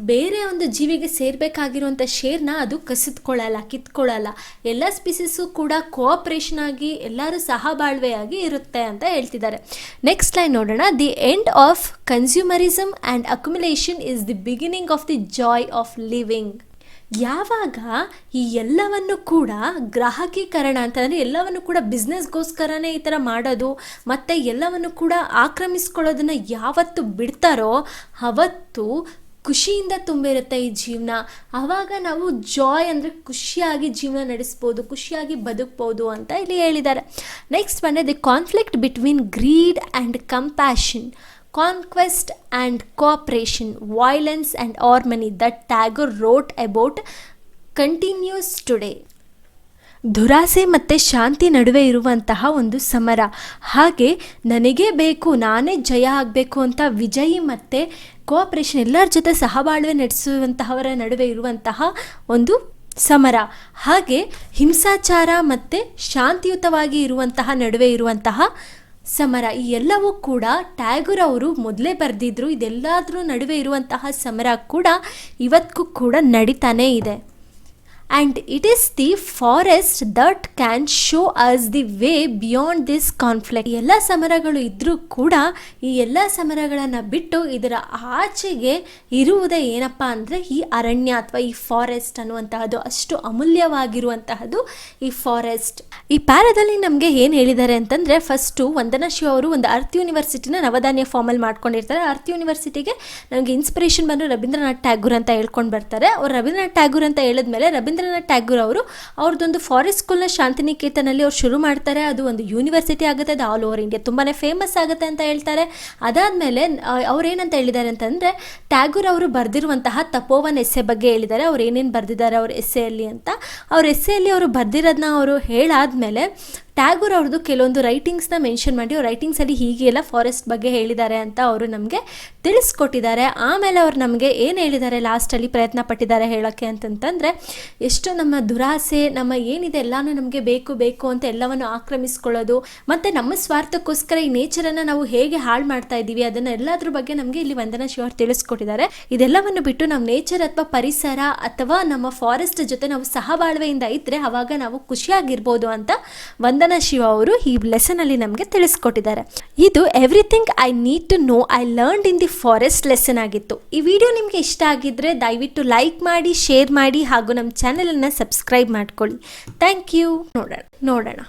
ಬೇರೆ ಒಂದು ಜೀವಿಗೆ ಸೇರಬೇಕಾಗಿರುವಂಥ ಶೇರ್ನ ಅದು ಕಸಿದ್ಕೊಳ್ಳಲ್ಲ, ಕಿತ್ಕೊಳ್ಳಲ್ಲ. ಎಲ್ಲ ಸ್ಪೀಸೀಸು ಕೂಡ ಕೋಆಪ್ರೇಷನ್ ಆಗಿ ಎಲ್ಲರೂ ಸಹಬಾಳ್ವೆಯಾಗಿ ಇರುತ್ತೆ ಅಂತ ಹೇಳ್ತಿದ್ದಾರೆ. ನೆಕ್ಸ್ಟ್ ಲೈನ್ ನೋಡೋಣ. The end of consumerism and accumulation is the beginning of the joy of living. ಯಾವಾಗ ಈ ಎಲ್ಲವನ್ನು ಕೂಡ ಗ್ರಾಹಕೀಕರಣ ಅಂತಂದರೆ ಎಲ್ಲವನ್ನು ಕೂಡ ಬಿಸ್ನೆಸ್ಗೋಸ್ಕರನೇ ಈ ಥರ ಮಾಡೋದು ಮತ್ತು ಎಲ್ಲವನ್ನು ಕೂಡ ಆಕ್ರಮಿಸ್ಕೊಳ್ಳೋದನ್ನು ಯಾವತ್ತು ಬಿಡ್ತಾರೋ ಅವತ್ತು ಖುಷಿಯಿಂದ ತುಂಬಿರುತ್ತೆ ಈ ಜೀವನ. ಆವಾಗ ನಾವು ಜಾಯ್ ಅಂದರೆ ಖುಷಿಯಾಗಿ ಜೀವನ ನಡೆಸ್ಬೋದು, ಖುಷಿಯಾಗಿ ಬದುಕ್ಬೋದು ಅಂತ ಇಲ್ಲಿ ಹೇಳಿದ್ದಾರೆ. ನೆಕ್ಸ್ಟ್ ಬಂದರೆ the conflict between greed and compassion, conquest and cooperation, violence and harmony that Tagore wrote about continues today. ದುರಾಸೆ ಮತ್ತು ಶಾಂತಿ ನಡುವೆ ಇರುವಂತಹ ಒಂದು ಸಮರ. ಹಾಗೆ ನನಗೇ ಬೇಕು, ನಾನೇ ಜಯ ಆಗಬೇಕು ಅಂತ ವಿಜಯಿ ಮತ್ತು ಕೋಆಪ್ರೇಷನ್ ಎಲ್ಲರ ಜೊತೆ ಸಹಬಾಳ್ವೆ ನಡೆಸುವಂತಹವರ ನಡುವೆ ಇರುವಂತಹ ಒಂದು ಸಮರ. ಹಾಗೆ ಹಿಂಸಾಚಾರ ಮತ್ತು ಶಾಂತಿಯುತವಾಗಿ ಇರುವಂತಹ ನಡುವೆ ಇರುವಂತಹ ಸಮರ. ಈ ಎಲ್ಲವೂ ಕೂಡ ಟ್ಯಾಗೋರ್ ಅವರು ಮೊದಲೇ ಬರೆದಿದ್ರು. ಇದೆಲ್ಲದರ ನಡುವೆ ಇರುವಂತಹ ಸಮರ ಕೂಡ ಇವತ್ತಿಗೂ ಕೂಡ ನಡೀತಾನೇ ಇದೆ. And it is the forest that can show us the way beyond this conflict. ಎಲ್ಲ ಸಮರಗಳು ಇದ್ದರೂ ಕೂಡ ಈ ಎಲ್ಲ ಸಮರಗಳನ್ನು ಬಿಟ್ಟು ಇದರ ಆಚೆಗೆ ಇರುವುದೇ ಏನಪ್ಪ ಅಂದರೆ ಈ ಅರಣ್ಯ ಅಥವಾ ಈ ಫಾರೆಸ್ಟ್ ಅನ್ನುವಂತಹದ್ದು. ಅಷ್ಟು ಅಮೂಲ್ಯವಾಗಿರುವಂತಹದ್ದು ಈ ಫಾರೆಸ್ಟ್. ಈ ಪ್ಯಾರಾದಲ್ಲಿ ನಮಗೆ ಏನು ಹೇಳಿದ್ದಾರೆ ಅಂತಂದರೆ, ಫಸ್ಟು ವಂದನಾ ಶಿವ ಅವರು ಒಂದು ಅರ್ತ್ ಯೂನಿವರ್ಸಿಟಿನ ನವಧಾನ್ಯ ಫಾರ್ಮಲ್ಲಿ ಮಾಡ್ಕೊಂಡಿರ್ತಾರೆ. ಅರ್ತ್ ಯೂನಿವರ್ಸಿಟಿಗೆ ನಮಗೆ ಇನ್ಸ್ಪಿರೇಷನ್ ಬಂದು ರವೀಂದ್ರನಾಥ್ ಟ್ಯಾಗೋರ್ ಅಂತ ಹೇಳ್ಕೊಂಡು ಬರ್ತಾರೆ. ಅವ್ರು ರವೀಂದ್ರನಾಥ್ ಟ್ಯಾಗೋರ್ ಅಂತ ಹೇಳಿದ್ಮೇಲೆ ರವೀಂದ್ರನಾಥ್ ಟ್ಯಾಗೋರ್ ಅವರು ಅವ್ರದ್ದೊಂದು ಫಾರೆಸ್ಟ್ ಸ್ಕೂಲ್ನ ಶಾಂತಿನಿಕೇತನಲ್ಲಿ ಅವ್ರು ಶುರು ಮಾಡ್ತಾರೆ. ಅದು ಒಂದು ಯೂನಿವರ್ಸಿಟಿ ಆಗುತ್ತೆ, ಅದು ಆಲ್ ಓವರ್ ಇಂಡಿಯಾ ತುಂಬಾ ಫೇಮಸ್ ಆಗುತ್ತೆ ಅಂತ ಹೇಳ್ತಾರೆ. ಅದಾದಮೇಲೆ ಅವ್ರು ಏನಂತ ಹೇಳಿದ್ದಾರೆ ಅಂತಂದರೆ, ಟ್ಯಾಗೋರ್ ಅವರು ಬರೆದಿರುವಂತಹ ತಪೋವನ್ ಎಸ್ಸೆ ಬಗ್ಗೆ ಹೇಳಿದ್ದಾರೆ. ಅವ್ರು ಏನೇನು ಬರೆದಿದ್ದಾರೆ ಅವ್ರ ಎಸ್ಸೆಯಲ್ಲಿ ಅಂತ. ಅವ್ರ ಎಸ್ಸೆಯಲ್ಲಿ ಅವರು ಬರೆದಿರೋದನ್ನ ಅವರು ಹೇಳಾದ್ಮೇಲೆ ಟ್ಯಾಗೋರ್ ಅವ್ರದ್ದು ಕೆಲವೊಂದು ರೈಟಿಂಗ್ಸ್ನ ಮೆನ್ಷನ್ ಮಾಡಿ ಅವ್ರ ರೈಟಿಂಗ್ಸಲ್ಲಿ ಹೀಗೆಲ್ಲ ಫಾರೆಸ್ಟ್ ಬಗ್ಗೆ ಹೇಳಿದ್ದಾರೆ ಅಂತ ಅವರು ನಮಗೆ ತಿಳಿಸ್ಕೊಟ್ಟಿದ್ದಾರೆ. ಆಮೇಲೆ ಅವ್ರು ನಮಗೆ ಏನು ಹೇಳಿದ್ದಾರೆ ಲಾಸ್ಟಲ್ಲಿ ಪ್ರಯತ್ನ ಪಟ್ಟಿದ್ದಾರೆ ಹೇಳೋಕ್ಕೆ ಅಂತಂತಂದರೆ, ಎಷ್ಟು ನಮ್ಮ ದುರಾಸೆ, ನಮ್ಮ ಏನಿದೆ ಎಲ್ಲನೂ ನಮಗೆ ಬೇಕು ಬೇಕು ಅಂತ ಎಲ್ಲವನ್ನು ಆಕ್ರಮಿಸ್ಕೊಳ್ಳೋದು ಮತ್ತು ನಮ್ಮ ಸ್ವಾರ್ಥಕ್ಕೋಸ್ಕರ ಈ ನೇಚರನ್ನು ನಾವು ಹೇಗೆ ಹಾಳು ಮಾಡ್ತಾ ಇದ್ದೀವಿ ಅದನ್ನು ಎಲ್ಲದ್ರ ಬಗ್ಗೆ ನಮಗೆ ಇಲ್ಲಿ ವಂದನಾ ಶಿವ ಅವರು ತಿಳಿಸ್ಕೊಟ್ಟಿದ್ದಾರೆ. ಇದೆಲ್ಲವನ್ನು ಬಿಟ್ಟು ನಮ್ಮ ನೇಚರ್ ಅಥವಾ ಪರಿಸರ ಅಥವಾ ನಮ್ಮ ಫಾರೆಸ್ಟ್ ಜೊತೆ ನಾವು ಸಹಬಾಳ್ವೆಯಿಂದ ಇದ್ದರೆ ಆವಾಗ ನಾವು ಖುಷಿಯಾಗಿರ್ಬೋದು ಅಂತ ವಂದನಾ ಶಿವ ಅವರು ಈ ಲೆಸನ್ ಅಲ್ಲಿ ನಮಗೆ ತಿಳಿಸ್ಕೊಟ್ಟಿದ್ದಾರೆ. ಇದು everything I need to know I learned in the forest lesson ಆಗಿತ್ತು. ಈ ವಿಡಿಯೋ ನಿಮಗೆ ಇಷ್ಟ ಆಗಿದ್ರೆ ದಯವಿಟ್ಟು ಲೈಕ್ ಮಾಡಿ, ಶೇರ್ ಮಾಡಿ ಹಾಗೂ ನಮ್ಮ ಚಾನೆಲ್ ಅನ್ನು ಸಬ್ಸ್ಕ್ರೈಬ್ ಮಾಡ್ಕೊಳ್ಳಿ. Thank you. ನೋಡೋಣ.